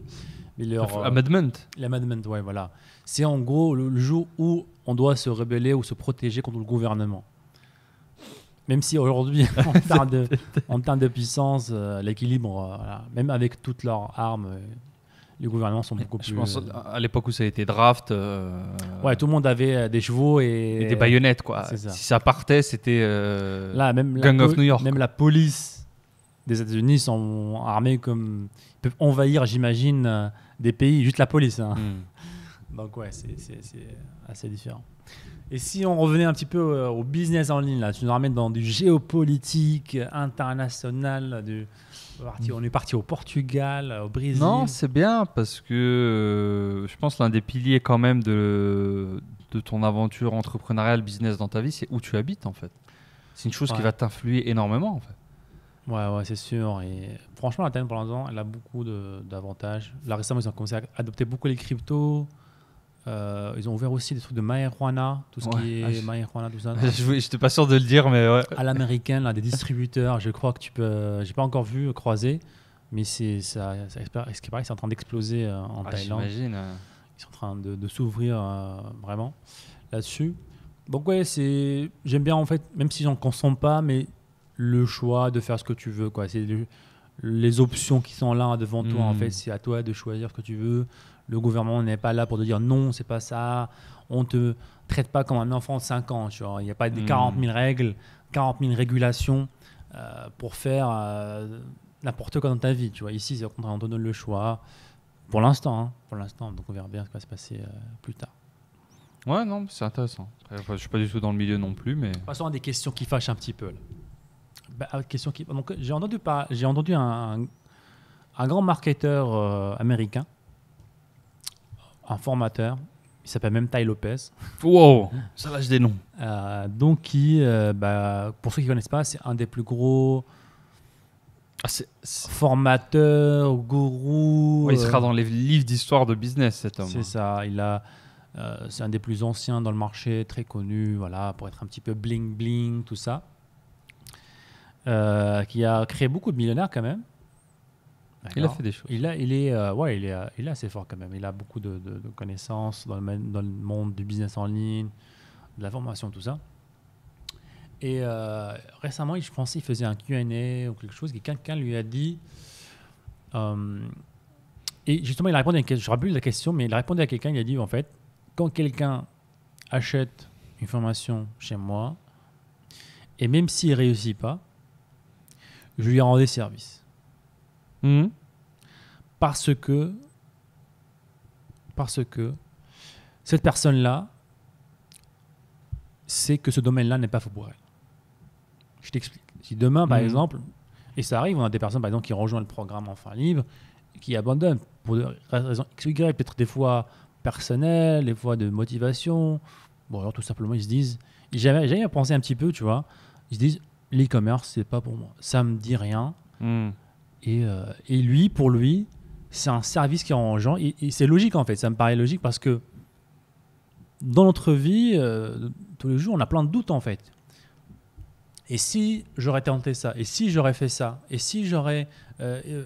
Mais leur amendment. L'amendment, ouais, voilà. C'est en gros le jour où on doit se rebeller ou se protéger contre le gouvernement. Même si aujourd'hui, en termes de puissance, l'équilibre, voilà, même avec toutes leurs armes, les gouvernements sont beaucoup plus... Je pense à l'époque où ça a été draft... Ouais, tout le monde avait des chevaux et des baïonnettes, quoi. Ça. Si ça partait, c'était là, même Gang of New York. Même la police des États-Unis sont armés comme... Ils peuvent envahir, j'imagine, des pays, juste la police. Hein. Donc ouais, c'est assez différent. Et si on revenait un petit peu au business en ligne, là, tu nous ramènes dans du géopolitique international, on est parti au Portugal, au Brésil. Non, c'est bien parce que je pense l'un des piliers quand même de ton aventure entrepreneuriale, business dans ta vie, c'est où tu habites en fait. C'est une chose qui va t'influer énormément en fait. Ouais, c'est sûr. Et franchement, la Thaïlande pour l'instant, elle a beaucoup d'avantages. Là récemment, ils ont commencé à adopter beaucoup les cryptos. Ils ont ouvert aussi des trucs de marijuana, tout ce qui est marijuana, tout ça. Je n'étais pas sûr de le dire, mais ouais. À l'américaine, là, des distributeurs, je crois que tu peux. J'ai pas encore vu croiser, mais ce qui paraît, c'est en train d'exploser en Thaïlande. J'imagine. Ils sont en train de s'ouvrir vraiment là-dessus. Donc ouais, j'aime bien en fait, même si j'en consomme pas, mais le choix de faire ce que tu veux, quoi. C'est les options qui sont là devant toi, en fait, c'est à toi de choisir ce que tu veux. Le gouvernement n'est pas là pour te dire non, c'est pas ça. On te traite pas comme un enfant de 5 ans. Tu vois. Il n'y a pas des 40 000 règles, 40 000 régulations pour faire n'importe quoi dans ta vie. Tu vois. Ici, c'est au contraire, on te donne le choix. Pour l'instant. Donc, on verra bien ce qui va se passer plus tard. Ouais, non, c'est intéressant. Enfin, je ne suis pas du tout dans le milieu non plus. Mais... Passons à des questions qui fâchent un petit peu. Donc, j'ai entendu un grand marketeur américain, un formateur, il s'appelle même Tai Lopez. Wow, ça lâche des noms. Donc pour ceux qui ne connaissent pas, c'est un des plus gros formateurs, gourous. Ouais, il sera dans les livres d'histoire de business, cet homme. C'est ça. C'est un des plus anciens dans le marché, très connu, voilà, pour être un petit peu bling bling, tout ça. Qui a créé beaucoup de millionnaires quand même. Il a fait des choses. Il est assez fort quand même. Il a beaucoup de connaissances dans le monde du business en ligne, de la formation, tout ça. Et récemment, je pensais qu'il faisait un Q&A ou quelque chose, et quelqu'un lui a dit... et justement, il a répondu à une question. Je ne me rappelle plus la question, mais il a répondu à quelqu'un, il a dit, en fait, quand quelqu'un achète une formation chez moi, et même s'il ne réussit pas, je lui rends des services. Parce que cette personne-là sait que ce domaine-là n'est pas fait pour elle. Je t'explique. Si demain, par exemple, et ça arrive, on a des personnes par exemple qui rejoignent le programme Enfants Libres, qui abandonnent pour des raisons X ou Y, peut-être des fois personnelles, des fois de motivation. Bon, alors tout simplement, ils se disent, j'ai pensé un petit peu, tu vois, ils se disent, l'e-commerce, c'est pas pour moi. Ça me dit rien. Et lui, pour lui, c'est un service qui rend aux gens. Et c'est logique, en fait. Ça me paraît logique parce que dans notre vie, tous les jours, on a plein de doutes, en fait. Et si j'aurais tenté ça, et si j'aurais fait ça, et si j'aurais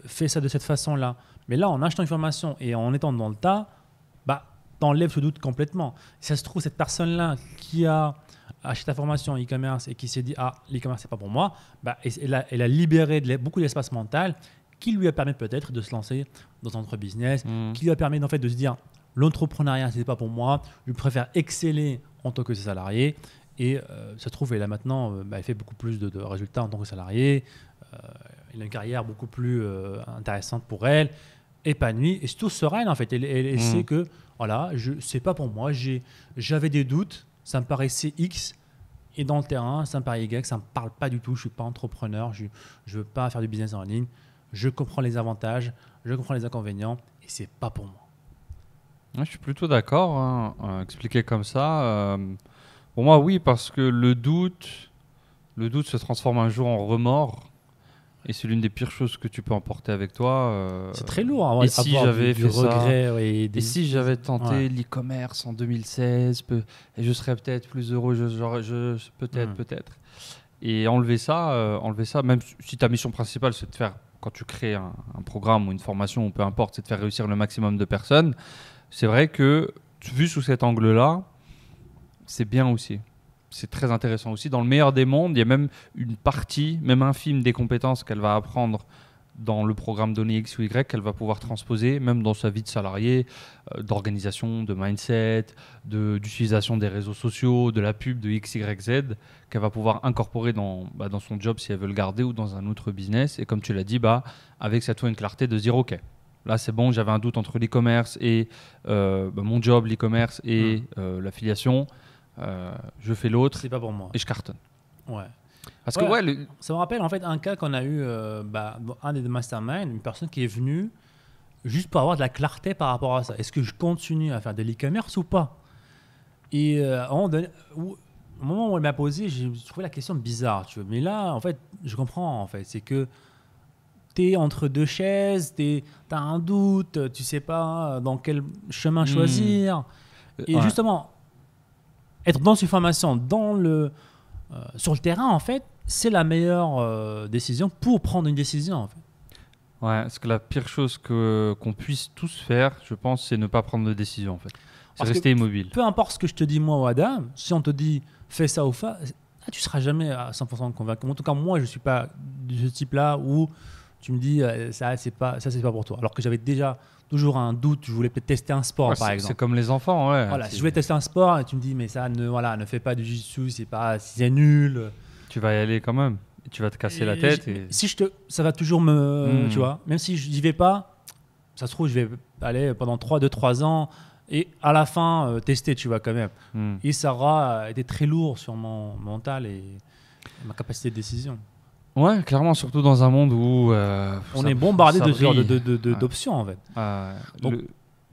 fait ça de cette façon-là, mais là, en achetant une formation et en étant dans le tas, t'enlèves ce doute complètement. Si ça se trouve, cette personne-là qui a acheté ta formation e-commerce et qui s'est dit « Ah, l'e-commerce, c'est pas pour moi », elle a libéré beaucoup d'espace mental qui lui a permis peut-être de se lancer dans un autre business, qui lui a permis en fait, de se dire « L'entrepreneuriat, c'est pas pour moi, je préfère exceller en tant que salarié ». Et se trouve, et là maintenant, il fait beaucoup plus de résultats en tant que salarié. Il a une carrière beaucoup plus intéressante pour elle, épanouie et surtout sereine en fait. Elle sait que voilà, c'est pas pour moi. J'avais des doutes, ça me paraissait X. Et dans le terrain, ça me paraît Y, ça me parle pas du tout. Je suis pas entrepreneur, je veux pas faire du business en ligne. Je comprends les avantages, je comprends les inconvénients et c'est pas pour moi. Ouais, je suis plutôt d'accord, hein, expliqué comme ça. Pour moi, oui, parce que le doute se transforme un jour en remords. Et c'est l'une des pires choses que tu peux emporter avec toi. C'est très lourd. Avoir, et si j'avais fait regret, ça, et et si j'avais tenté l'e-commerce en 2016, et je serais peut-être plus heureux, peut-être. Et enlever ça, même si ta mission principale, c'est de faire, quand tu crées un programme ou une formation, ou peu importe, c'est de faire réussir le maximum de personnes, c'est vrai que, vu sous cet angle-là, c'est bien aussi. C'est très intéressant aussi. Dans le meilleur des mondes, il y a même une partie, même infime des compétences qu'elle va apprendre dans le programme donné X ou Y, qu'elle va pouvoir transposer, même dans sa vie de salarié, d'organisation, de mindset, d'utilisation des réseaux sociaux, de la pub, de X, Y, Z, qu'elle va pouvoir incorporer dans son job si elle veut le garder ou dans un autre business. Et comme tu l'as dit, avec cette fois une clarté de se dire, OK, là c'est bon, j'avais un doute entre l'e-commerce et mon job, l'e-commerce et l'affiliation. Je fais l'autre, c'est pas pour moi. Et je cartonne. Ouais. Parce que ça me rappelle en fait un cas qu'on a eu, un des masterminds, une personne qui est venue juste pour avoir de la clarté par rapport à ça. Est-ce que je continue à faire de l'e-commerce ou pas? Et au moment où elle m'a posé, j'ai trouvé la question bizarre, tu vois. Mais là, en fait, je comprends en fait, c'est que tu es entre deux chaises, tu as un doute, tu sais pas dans quel chemin choisir. Et justement, être dans une formation, sur le terrain, en fait, c'est la meilleure décision pour prendre une décision, en fait. Ouais, parce que la pire chose qu'on puisse tous faire, je pense, c'est ne pas prendre de décision, en fait. C'est rester immobile. Peu importe ce que je te dis, moi ou Adam, si on te dit fais ça ou ça, tu ne seras jamais à 100% convaincu. En tout cas, moi, je ne suis pas de ce type-là où tu me dis ça, c'est pas pour toi. Alors que j'avais déjà toujours un doute, je voulais peut-être tester un sport, par exemple. C'est comme les enfants, ouais. Voilà, si je voulais tester un sport et tu me dis mais ça ne fais pas du jiu-jitsu, c'est nul. Tu vas y aller quand même. Et tu vas te casser la tête. Ça va toujours tu vois, même si je n'y vais pas, ça se trouve je vais aller pendant 2-3 ans et à la fin tester, tu vois, quand même. Et ça aura été très lourd sur mon mental et ma capacité de décision. Ouais, clairement, surtout dans un monde où on est bombardé d'options, en fait. Donc,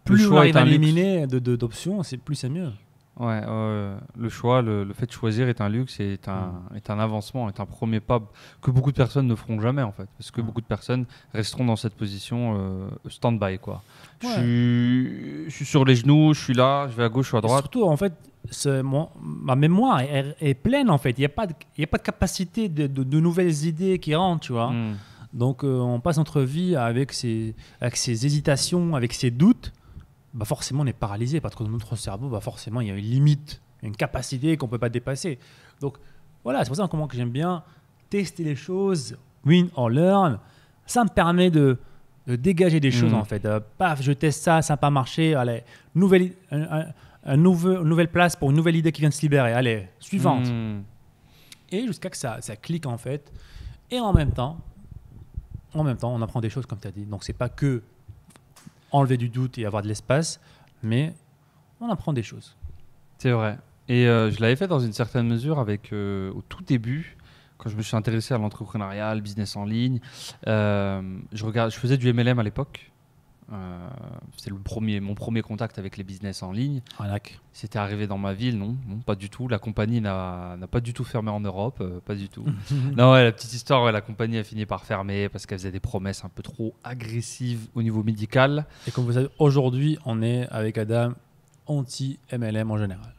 plus on arrive à éliminer d'options, plus c'est mieux. Ouais, le choix, le fait de choisir est un luxe et est un avancement, est un premier pas que beaucoup de personnes ne feront jamais, en fait. Parce que beaucoup de personnes resteront dans cette position stand-by, quoi. Ouais. Je suis sur les genoux, je suis là, je vais à gauche, je suis à droite. Et surtout, en fait, ma mémoire est pleine, en fait. Il n'y a pas de capacité de nouvelles idées qui rentrent, tu vois. Donc, on passe notre vie avec ces hésitations, avec ces doutes. Forcément, on est paralysé parce que dans notre cerveau, forcément, il y a une limite, une capacité qu'on ne peut pas dépasser. Donc, voilà, c'est pour ça que j'aime bien tester les choses, win or learn. Ça me permet de dégager des choses, en fait. Paf, je teste ça n'a pas marché. Allez, nouvelle place pour une nouvelle idée qui vient de se libérer. Allez, suivante. Et jusqu'à que ça clique, en fait. Et en même temps, on apprend des choses, comme tu as dit. Donc, c'est pas que enlever du doute et avoir de l'espace, mais on apprend des choses. C'est vrai. Et je l'avais fait dans une certaine mesure avec, au tout début, quand je me suis intéressé à l'entrepreneuriat, le business en ligne. Je faisais du MLM à l'époque. C'était mon premier contact avec les business en ligne. C'était arrivé dans ma ville, non, pas du tout. La compagnie n'a pas du tout fermé en Europe, pas du tout. Non, la petite histoire, la compagnie a fini par fermer parce qu'elle faisait des promesses un peu trop agressives au niveau médical. Et comme vous savez, aujourd'hui, on est avec Adam anti-MLM en général.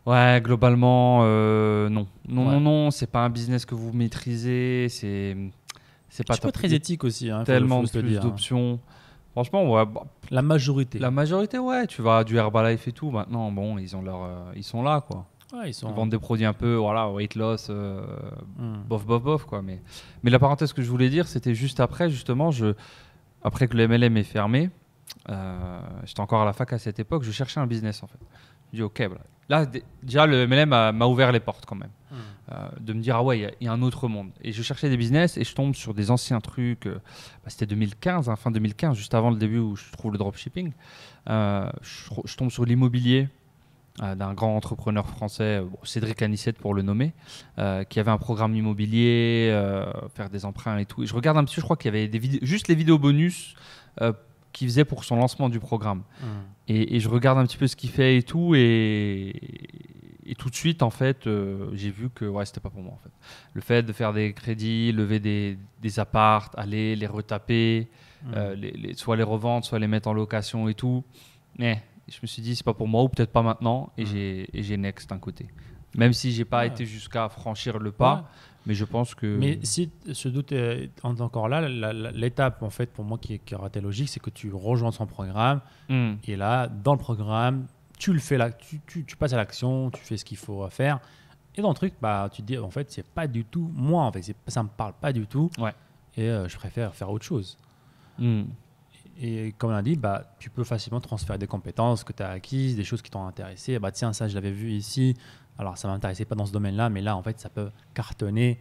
Ouais, globalement, non, c'est pas un business que vous maîtrisez, c'est pas très éthique aussi. Tellement plus d'options. Franchement, ouais. La majorité, ouais. Tu vas à du Herbalife et tout. Maintenant, bon, ils sont là, quoi. Ouais, ils vendent des produits un peu, weight loss, bof, quoi. Mais la parenthèse que je voulais dire, c'était juste après, justement, après que le MLM est fermé, j'étais encore à la fac à cette époque, je cherchais un business, en fait. Je dis, OK, là, déjà, le MLM m'a ouvert les portes quand même. Hmm. De me dire, ah ouais, il y a un autre monde. Et je cherchais des business et je tombe sur des anciens trucs. C'était 2015, fin 2015, juste avant le début où je trouve le dropshipping. Je tombe sur l'immobilier d'un grand entrepreneur français, Cédric Anissette pour le nommer, qui avait un programme immobilier, faire des emprunts et tout. Et je regarde un petit peu, je crois qu'il y avait juste les vidéos bonus qu'il faisait pour son lancement du programme. Et je regarde un petit peu ce qu'il fait et tout. Et tout de suite, en fait, j'ai vu que ouais, c'était pas pour moi. En fait. Le fait de faire des crédits, lever des apparts, aller les retaper, soit les revendre, soit les mettre en location et tout. Mais je me suis dit, c'est pas pour moi ou peut-être pas maintenant. Et j'ai Next d'un côté. Même si j'ai pas été jusqu'à franchir le pas, mais je pense que. Mais si ce doute est encore là, l'étape en fait pour moi qui aurait été logique, c'est que tu rejoins son programme et là, dans le programme, tu le fais là, tu passes à l'action, tu fais ce qu'il faut faire. Et dans le truc, bah, tu te dis en fait, c'est pas du tout moi en fait, ça me parle pas du tout. Ouais. Et je préfère faire autre chose. Et comme on a dit, bah, tu peux facilement transférer des compétences que tu as acquises, des choses qui t'ont intéressé. Bah, tiens, ça, je l'avais vu ici. Alors, ça ne m'intéressait pas dans ce domaine-là, mais là, en fait, ça peut cartonner.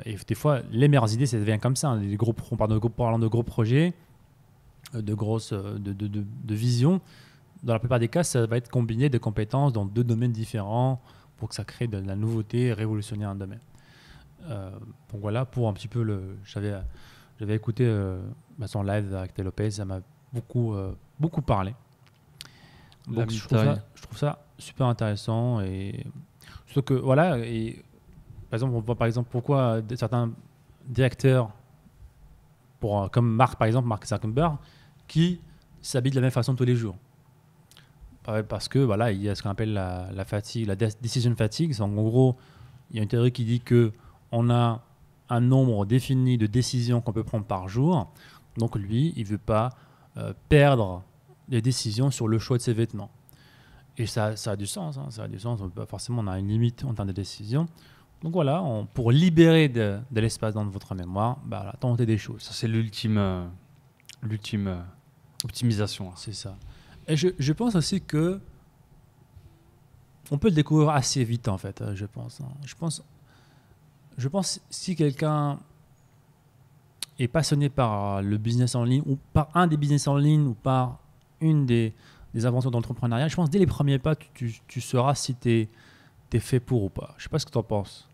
Et des fois, les meilleures idées, ça devient comme ça. On parle de gros projets, de grosses de visions. Dans la plupart des cas, ça va être combiné de compétences dans 2 domaines différents pour que ça crée de la nouveauté, révolutionner un domaine. Donc voilà, pour un petit peu j'avais écouté son live avec Té Lopez, ça m'a beaucoup parlé. Donc je trouve ça super intéressant et surtout que voilà, et par exemple, on voit par exemple pourquoi certains directeurs comme Mark Zuckerberg qui s'habille de la même façon tous les jours. Parce que voilà, il y a ce qu'on appelle la fatigue, la decision fatigue. En gros, il y a une théorie qui dit que on a un nombre défini de décisions qu'on peut prendre par jour. Donc lui, il veut pas perdre les décisions sur le choix de ses vêtements. Et ça a du sens. Ça a du sens. Forcément, on a une limite en termes de décision. Donc voilà, pour libérer de l'espace dans votre mémoire, bah, tenter des choses. Ça, c'est l'ultime optimisation. C'est ça. Et je pense aussi que on peut le découvrir assez vite en fait, je pense. Je pense si quelqu'un est passionné par le business en ligne ou par un des business en ligne ou par une des inventions d'entrepreneuriat, je pense dès les premiers pas, tu sauras si tu es fait pour ou pas. Je sais pas ce que tu en penses.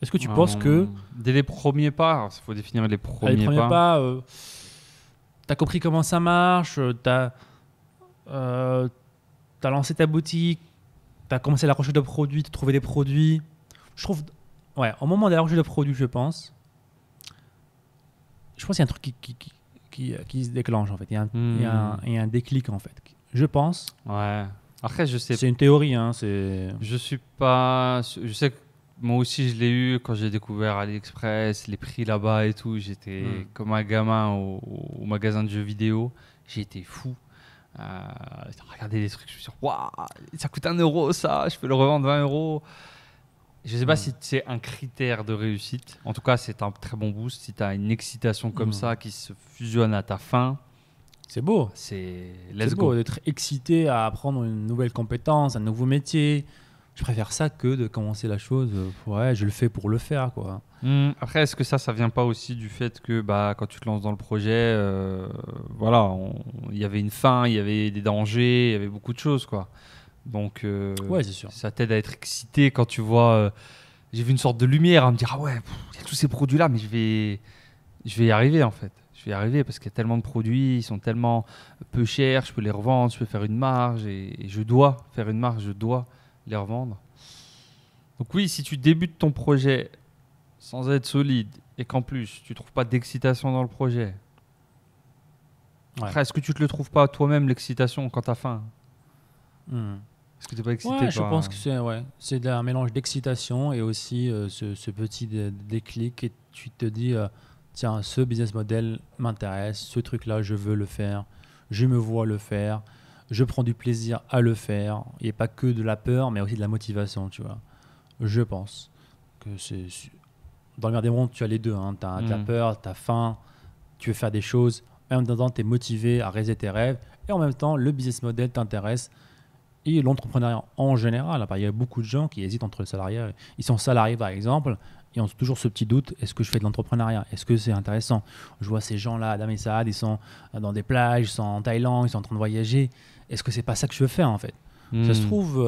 Est-ce que tu penses que... Dès les premiers pas, il faut définir les premiers pas. Les premiers pas, tu as compris comment ça marche, tu as lancé ta boutique, tu as commencé la recherche de produits, tu as trouvé des produits. Je trouve, ouais, au moment de la recherche de produits, je pense qu'il y a un truc qui se déclenche en fait. Il y a un déclic en fait. Je pense. Ouais. Après, je sais. C'est une théorie. Je suis pas. Je sais que moi aussi, je l'ai eu quand j'ai découvert AliExpress, les prix là-bas et tout. J'étais comme un gamin au magasin de jeux vidéo. J'étais fou. Regardez des trucs, je me suis dit, waouh, ça coûte 1 euro ça, je peux le revendre 20 euros. Je ne sais pas si c'est un critère de réussite. En tout cas, c'est un très bon boost. Si tu as une excitation comme ça qui se fusionne à ta fin, c'est beau. C'est beau d'être excité à apprendre une nouvelle compétence, un nouveau métier. Je préfère ça que de commencer la chose. Ouais, je le fais pour le faire, quoi. Après, est-ce que ça vient pas aussi du fait que quand tu te lances dans le projet, voilà, il y avait une fin, il y avait des dangers, il y avait beaucoup de choses, quoi. Donc, ouais, c'est sûr. Ça t'aide à être excité quand tu vois. J'ai vu une sorte de lumière, à me dire ah ouais, il y a tous ces produits-là, mais je vais y arriver en fait. Je vais y arriver parce qu'il y a tellement de produits, ils sont tellement peu chers, je peux les revendre, je peux faire une marge et je dois faire une marge, je dois les revendre. Donc oui, si tu débutes ton projet sans être solide et qu'en plus tu trouves pas d'excitation dans le projet, après, est-ce que tu te le trouves pas toi-même l'excitation quand tu as faim? Est-ce que tu n'es pas excité je pense que c'est un mélange d'excitation et aussi ce petit déclic et tu te dis tiens, ce business model m'intéresse, ce truc-là, je veux le faire, je me vois le faire, je prends du plaisir à le faire. Il n'y a pas que de la peur, mais aussi de la motivation, tu vois. Je pense que c'est... Dans le meilleur des mondes, tu as les deux. Tu as peur, tu as faim, tu veux faire des choses. En même temps, tu es motivé à réaliser tes rêves. Et en même temps, le business model t'intéresse. et l'entrepreneuriat en général. Il y a beaucoup de gens qui hésitent entre le salariat. Ils sont salariés, par exemple, et ont toujours ce petit doute, est-ce que je fais de l'entrepreneuriat? Est-ce que c'est intéressant? Je vois ces gens-là, Adam et Saad, ils sont dans des plages, ils sont en Thaïlande, ils sont en train de voyager. Est-ce que c'est pas ça que je veux faire, en fait? Ça se trouve,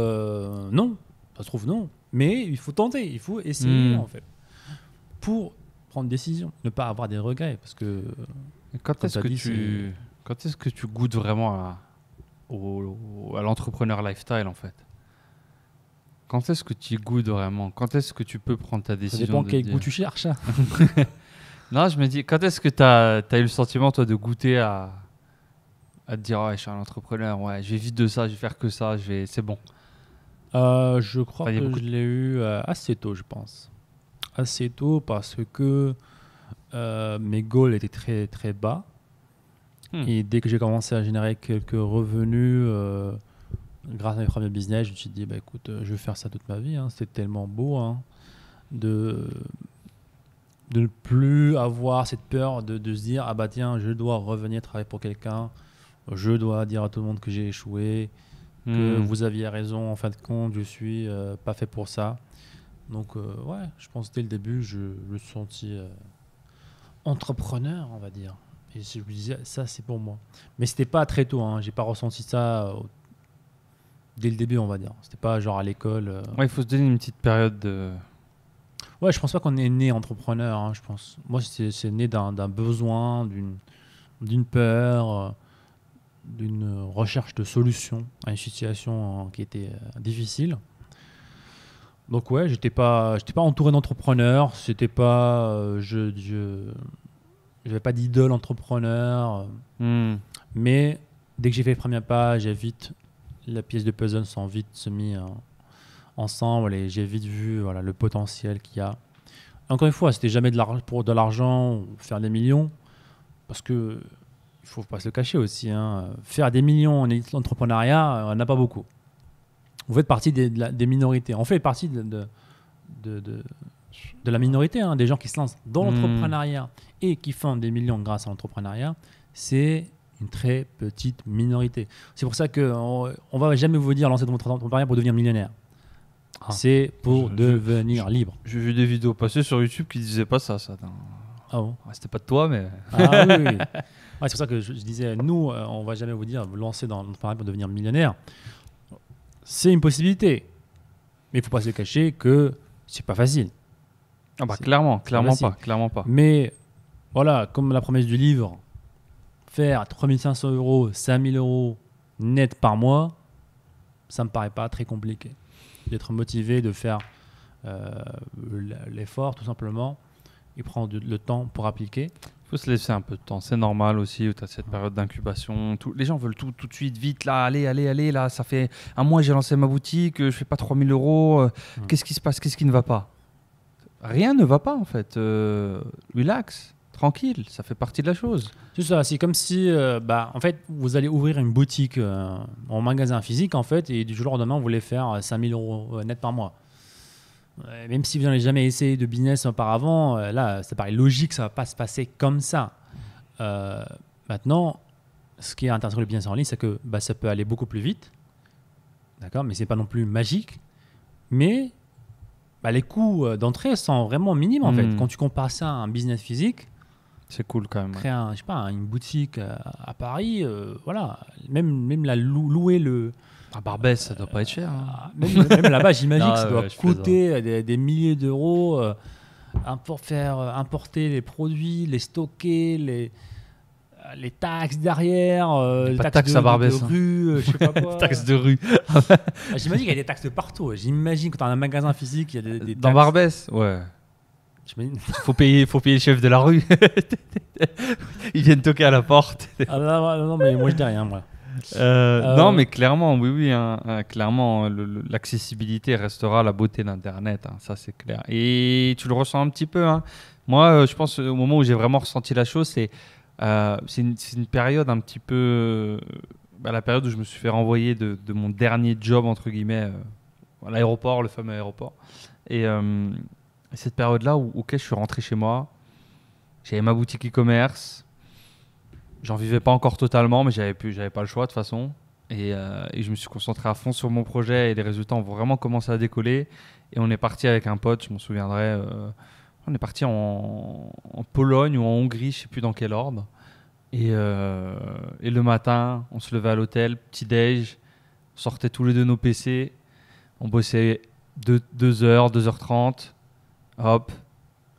non. Ça se trouve, non. Mais il faut tenter, il faut essayer, en fait, pour prendre une décision, ne pas avoir des regrets. Parce que, quand est-ce que tu goûtes vraiment à l'entrepreneur lifestyle, en fait? Quand est-ce que tu y goûtes vraiment? Quand est-ce que tu peux prendre ta décision? Ça dépend quel goût tu cherches. Non, je me dis, quand est-ce que tu as eu le sentiment, toi, de goûter à te dire, ouais, je suis un entrepreneur, ouais, je vais vite de ça, je vais faire que ça, c'est bon. Je crois que je l'ai eu assez tôt, je pense. Assez tôt parce que mes goals étaient très, très bas. Et dès que j'ai commencé à générer quelques revenus grâce à mes premiers business, je me suis dit, bah, écoute, je vais faire ça toute ma vie. C'était tellement beau de ne plus avoir cette peur de se dire, ah bah tiens, je dois revenir travailler pour quelqu'un, je dois dire à tout le monde que j'ai échoué, que vous aviez raison, en fin de compte, je suis pas fait pour ça. Donc ouais, je pense que dès le début, je me suis senti entrepreneur, on va dire. Et je me disais, ça c'est pour moi. Mais c'était pas très tôt, j'ai pas ressenti ça dès le début, on va dire. C'était pas genre à l'école. Ouais, il faut se donner une petite période de... Ouais, je pense pas qu'on est né entrepreneur, je pense. Moi, c'est né d'un besoin, d'une peur, d'une recherche de solutions à une situation qui était difficile. Donc ouais, j'étais pas entouré d'entrepreneurs, c'était pas j'avais pas d'idole entrepreneur, mais dès que j'ai fait le premier pas, la pièce de puzzle s'en vite se mis ensemble et j'ai vite vu le potentiel qu'il y a. Encore une fois, c'était jamais pour de l'argent ou faire des millions, parce que il faut pas se le cacher aussi. Faire des millions en entrepreneuriat, on n'a pas beaucoup. Vous faites partie des minorités. On fait partie de la minorité, des gens qui se lancent dans l'entrepreneuriat et qui font des millions grâce à l'entrepreneuriat. C'est une très petite minorité. C'est pour ça qu'on ne va jamais vous dire lancer dans votre entrepreneuriat pour devenir millionnaire. C'est pour devenir libre. J'ai vu des vidéos passer sur YouTube qui disaient pas ça. Ah bon? C'était pas de toi, mais... Ah oui. Ouais, c'est pour ça que je disais, nous, on va jamais vous dire vous lancer dans l'entrepreneuriat pour devenir millionnaire. C'est une possibilité. Mais il ne faut pas se cacher que c'est pas facile. Ah bah clairement pas. Mais voilà, comme la promesse du livre, faire 3 500 €, 5 000 € net par mois, ça me paraît pas très compliqué. D'être motivé, de faire l'effort tout simplement et prendre le temps pour appliquer. Il faut se laisser un peu de temps, c'est normal aussi, où tu as cette période d'incubation. Les gens veulent tout de suite, vite, là, allez, là, ça fait un mois, j'ai lancé ma boutique, je fais pas 3 000 €, qu'est-ce qui se passe, qu'est-ce qui ne va pas? Rien ne va pas en fait, relax, tranquille, ça fait partie de la chose. C'est ça, c'est comme si en fait, vous allez ouvrir une boutique en magasin physique en fait, et du jour au lendemain, vous voulez faire 5 000 € net par mois. Même si vous n'avez jamais essayé de business auparavant, là, ça paraît logique, ça ne va pas se passer comme ça. Maintenant, ce qui est intéressant avec le business en ligne, c'est que ça peut aller beaucoup plus vite, d'accord, mais ce n'est pas non plus magique. Mais les coûts d'entrée sont vraiment minimes en fait. Quand tu compares ça à un business physique, c'est cool quand même. Créer une boutique à Paris, voilà, même louer le... À Barbès, ça doit pas être cher. Même là-bas, j'imagine que ça doit coûter des milliers d'euros. Importer les produits, les stocker, les taxes derrière, les taxes à Barbès, de rue, je sais pas quoi. Taxes de rue. J'imagine qu'il y a des taxes de partout. J'imagine que tu as un magasin physique, il y a des taxes. Dans Barbès, ouais. Faut payer le chef de la rue. Ils viennent toquer à la porte. Non, mais moi je dis rien, moi. Non, mais clairement, oui, clairement, l'accessibilité restera la beauté d'Internet, ça c'est clair. Et tu le ressens un petit peu. Moi, je pense au moment où j'ai vraiment ressenti la chose, c'est une période un petit peu, la période où je me suis fait renvoyer de mon dernier job entre guillemets, à l'aéroport, le fameux aéroport. Et cette période-là où je suis rentré chez moi, j'avais ma boutique e-commerce. J'en vivais pas encore totalement, mais j'avais pas le choix de toute façon. Et je me suis concentré à fond sur mon projet et les résultats ont vraiment commencé à décoller. Et on est parti avec un pote, je m'en souviendrai. On est parti en Pologne ou en Hongrie, je ne sais plus dans quel ordre. Et le matin, on se levait à l'hôtel, petit-déj, on sortait tous les deux nos PC, on bossait 2 heures, 2h30, hop.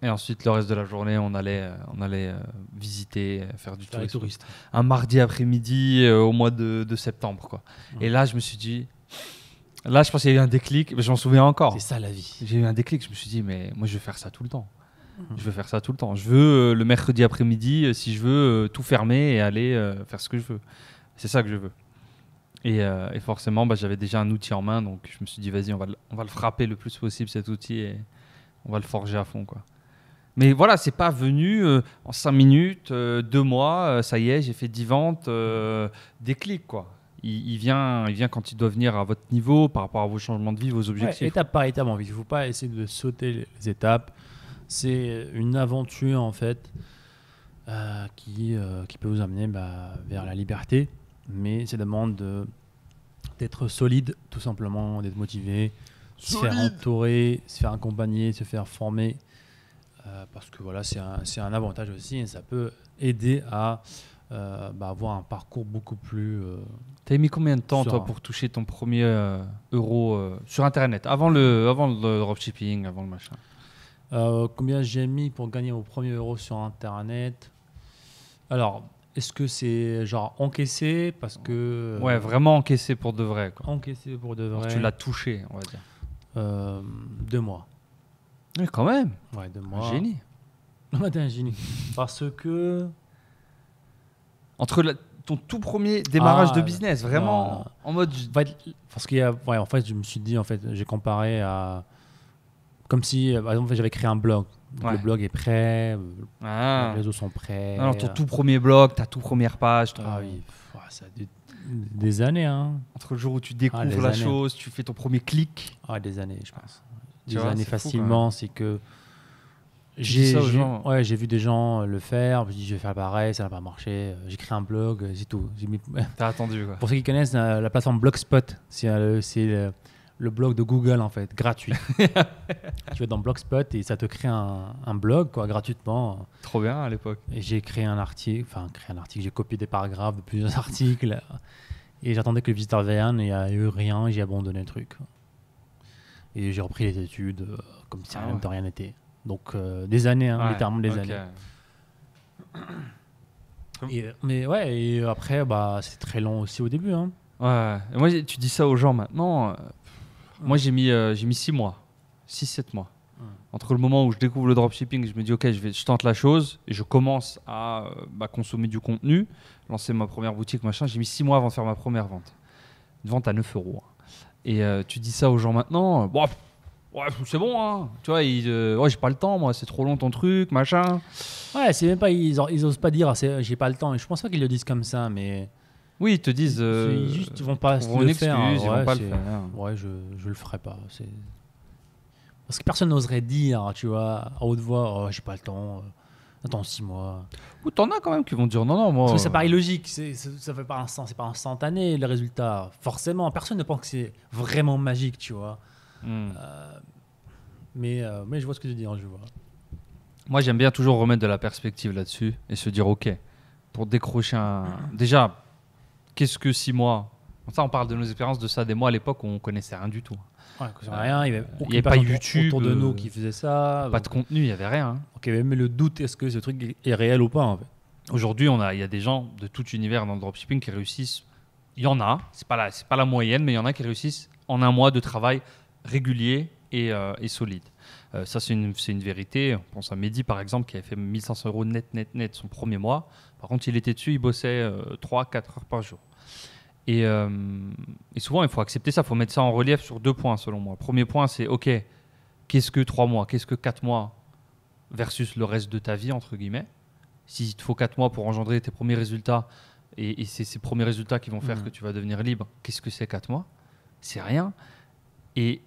Et ensuite, le reste de la journée, on allait visiter, faire du tourisme. Un mardi après-midi au mois de septembre, quoi. Et là, je me suis dit... Là, je pense qu'il y a eu un déclic. Je m'en souviens encore. C'est ça, la vie. J'ai eu un déclic. Je me suis dit, mais moi, je veux faire ça tout le temps. Je veux faire ça tout le temps. Je veux, le mercredi après-midi, si je veux, tout fermer et aller faire ce que je veux. C'est ça que je veux. Et forcément, j'avais déjà un outil en main. Donc, je me suis dit, vas-y, on va le frapper le plus possible, cet outil. Et on va le forger à fond, quoi. Mais voilà, c'est pas venu en 5 minutes, 2 mois, ça y est, j'ai fait 10 ventes, déclic, quoi. Il vient quand il doit venir à votre niveau par rapport à vos changements de vie, vos objectifs. Ouais, étape par étape, en fait. Il ne faut pas essayer de sauter les étapes. C'est une aventure, en fait, qui peut vous amener vers la liberté. Mais ça demande d'être solide, tout simplement, d'être motivé, se faire entourer, se faire accompagner, se faire former. Parce que voilà, c'est un avantage aussi et ça peut aider à avoir un parcours beaucoup plus... T'as mis combien de temps, toi, pour toucher ton premier euro sur Internet, avant le dropshipping, avant le machin? Combien j'ai mis pour gagner mon premier euro sur Internet? Alors, est-ce que c'est genre encaissé parce que... Ouais, vraiment encaissé pour de vrai, quoi. Encaissé pour de vrai. Alors, tu l'as touché, on va dire. 2 mois. Mais quand même. Ouais, 2 mois. Un génie. T'es un génie. Parce que... Entre ton tout premier démarrage de business, vraiment en mode... Parce qu'il y a... Ouais, en fait, je me suis dit, en fait, j'ai comparé à... Comme si, par exemple, j'avais créé un blog. Donc le blog est prêt, les réseaux sont prêts. Alors, ton tout premier blog, ta toute première page. Ah oui, ça a des années. Hein. Entre le jour où tu découvres la chose, tu fais ton premier clic. Ah, des années, je pense. Des années facilement, c'est que... J'ai vu des gens le faire, je me suis dit je vais faire pareil, ça n'a pas marché. J'ai créé un blog, c'est tout. T'as attendu, quoi. Pour ceux qui connaissent la plateforme Blogspot, c'est le blog de Google en fait, gratuit. Tu vas dans Blogspot et ça te crée un blog quoi, gratuitement. Trop bien à l'époque. Et j'ai créé un article, j'ai copié des paragraphes de plusieurs articles et j'attendais que le visiteur vienne et il n'y a eu rien et j'ai abandonné le truc. Et j'ai repris les études comme si rien de rien n'était. Donc des années, littéralement des années. Et après, c'est très long aussi au début. Hein. Ouais. Et moi, tu dis ça aux gens maintenant. Moi, j'ai mis 6 mois, 6-7 mois. Entre le moment où je découvre le dropshipping, je me dis ok, je tente la chose et je commence à consommer du contenu, lancer ma première boutique, machin. J'ai mis 6 mois avant de faire ma première vente. Une vente à 9 €. Et tu dis ça aux gens maintenant. Ouais, c'est bon, hein. Tu vois, j'ai pas le temps, moi, c'est trop long ton truc, machin. Ouais, c'est même pas, ils osent pas dire, j'ai pas le temps. Je pense pas qu'ils le disent comme ça, mais. Oui, ils te disent. Ils vont pas le faire. Ils vont pas le faire. Ouais, je le ferai pas. Parce que personne n'oserait dire, tu vois, à haute voix, j'ai pas le temps, attends 6 mois. Ou t'en as quand même qui vont te dire non, moi. Parce que ça paraît logique, ça fait pas c'est pas instantané le résultat. Forcément, personne ne pense que c'est vraiment magique, tu vois. Mais je vois ce que tu dis, je vois. Moi, j'aime bien toujours remettre de la perspective là-dessus et se dire, ok, pour décrocher déjà, qu'est-ce que 6 mois? Ça, on parle de nos expériences de ça des mois à l'époque où on connaissait rien du tout. Ouais, rien, il n'y avait pas YouTube autour de nous qui faisait ça. Pas de contenu, il n'y avait rien. Ok, mais le doute, est-ce que ce truc est réel ou pas en fait? Aujourd'hui, il y a des gens de tout univers dans le dropshipping qui réussissent. Il y en a, c'est pas la moyenne, mais il y en a qui réussissent en 1 mois de travail régulier et solide. Ça, c'est une vérité. On pense à Mehdi, par exemple, qui avait fait 1 500 € net son premier mois. Par contre, il était dessus, il bossait 3-4 heures par jour. Et souvent, il faut accepter ça. Il faut mettre ça en relief sur 2 points, selon moi. Le premier point, c'est OK, qu'est-ce que 3 mois? Qu'est-ce que 4 mois versus le reste de ta vie, entre guillemets? S'il te faut 4 mois pour engendrer tes premiers résultats, et c'est ces premiers résultats qui vont faire que tu vas devenir libre, qu'est-ce que c'est 4 mois? C'est rien. Et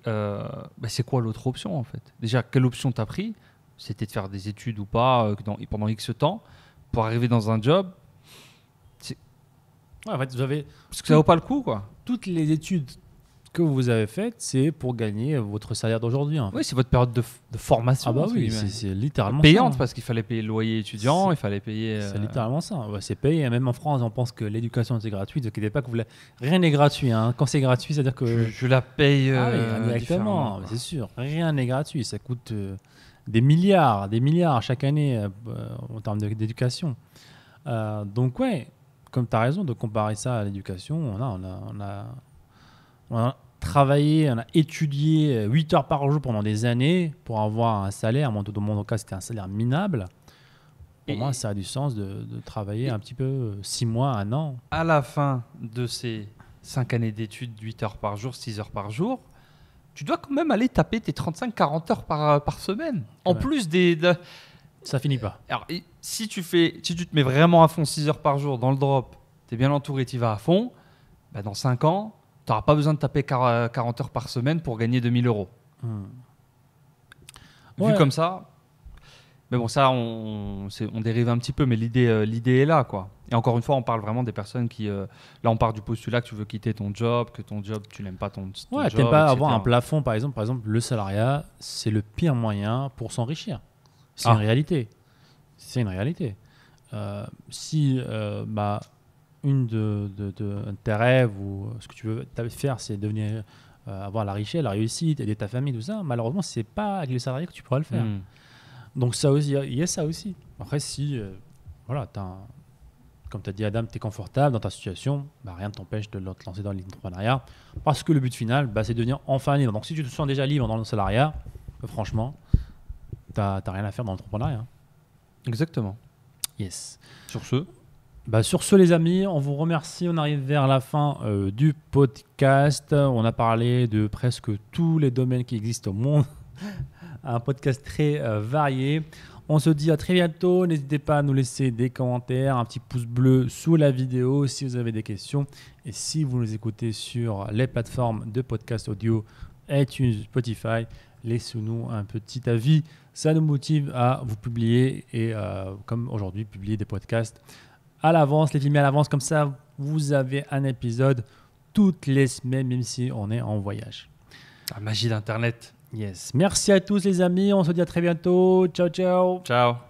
c'est quoi l'autre option, en fait? Déjà, quelle option tu as pris? C'était de faire des études ou pas pendant X temps pour arriver dans un job. Ouais, en fait, vous avez Parce que ça vaut pas le coup, quoi. toutes les études que vous avez faites, c'est pour gagner votre salaire d'aujourd'hui. En fait. Oui, c'est votre période de formation. Ah bah entre oui, guillemets. c'est littéralement payante ça. parce qu'il fallait payer le loyer étudiant, il fallait payer. C'est littéralement ça. Ouais, c'est payé. Et même en France, on pense que l'éducation c'est gratuit. Ne vous inquiétez pas que rien n'est gratuit. Hein. Quand c'est gratuit, c'est-à-dire que je la paye ah oui, indirectement, différemment. c'est sûr. Rien n'est gratuit. Ça coûte des milliards chaque année en termes d'éducation. Donc ouais, comme tu as raison de comparer ça à l'éducation, on a travaillé, on a étudié 8 heures par jour pendant des années pour avoir un salaire. Moi, dans mon cas, c'était un salaire minable. Pour moi, ça a du sens de travailler un petit peu 6 mois, 1 an. À la fin de ces 5 années d'études, 8 heures par jour, 6 heures par jour, tu dois quand même aller taper tes 35-40 heures par semaine. En plus Ça finit pas. Alors, si tu te mets vraiment à fond 6 heures par jour dans le drop, tu es bien entouré, tu y vas à fond, bah dans 5 ans, tu n'auras pas besoin de taper 40 heures par semaine pour gagner 2 000 euros. Vu comme ça, mais bon, ça, on dérive un petit peu, mais l'idée est là, quoi. Et encore une fois, on parle vraiment des personnes qui... là, on part du postulat que tu veux quitter ton job, que ton job, tu n'aimes pas ton job, tu n'aimes pas avoir un plafond, par exemple. Par exemple, le salariat, c'est le pire moyen pour s'enrichir. C'est une réalité. C'est une réalité. Si une de tes rêves ou ce que tu veux faire, c'est devenir, avoir la richesse, la réussite, aider ta famille, tout ça, malheureusement, c'est pas avec les salariés que tu pourras le faire. Donc ça aussi, il y a ça aussi. Après, si voilà, comme tu as dit Adam, tu es confortable dans ta situation, rien ne t'empêche de te lancer dans l'entrepreneuriat parce que le but final, c'est de devenir enfin libre. Donc si tu te sens déjà libre dans le salariat, franchement, tu n'as rien à faire dans l'entrepreneuriat. Exactement. Yes. Sur ce, les amis, on vous remercie. On arrive vers la fin du podcast. On a parlé de presque tous les domaines qui existent au monde. Un podcast très varié. On se dit à très bientôt. N'hésitez pas à nous laisser des commentaires, un petit pouce bleu sous la vidéo si vous avez des questions. Et si vous nous écoutez sur les plateformes de podcast audio, iTunes, Spotify, laissez-nous un petit avis. Ça nous motive à vous publier et comme aujourd'hui, publier des podcasts à l'avance, les filmer à l'avance. Comme ça, vous avez un épisode toutes les semaines, même si on est en voyage. La magie d'Internet. Yes. Merci à tous les amis. On se dit à très bientôt. Ciao, ciao. Ciao.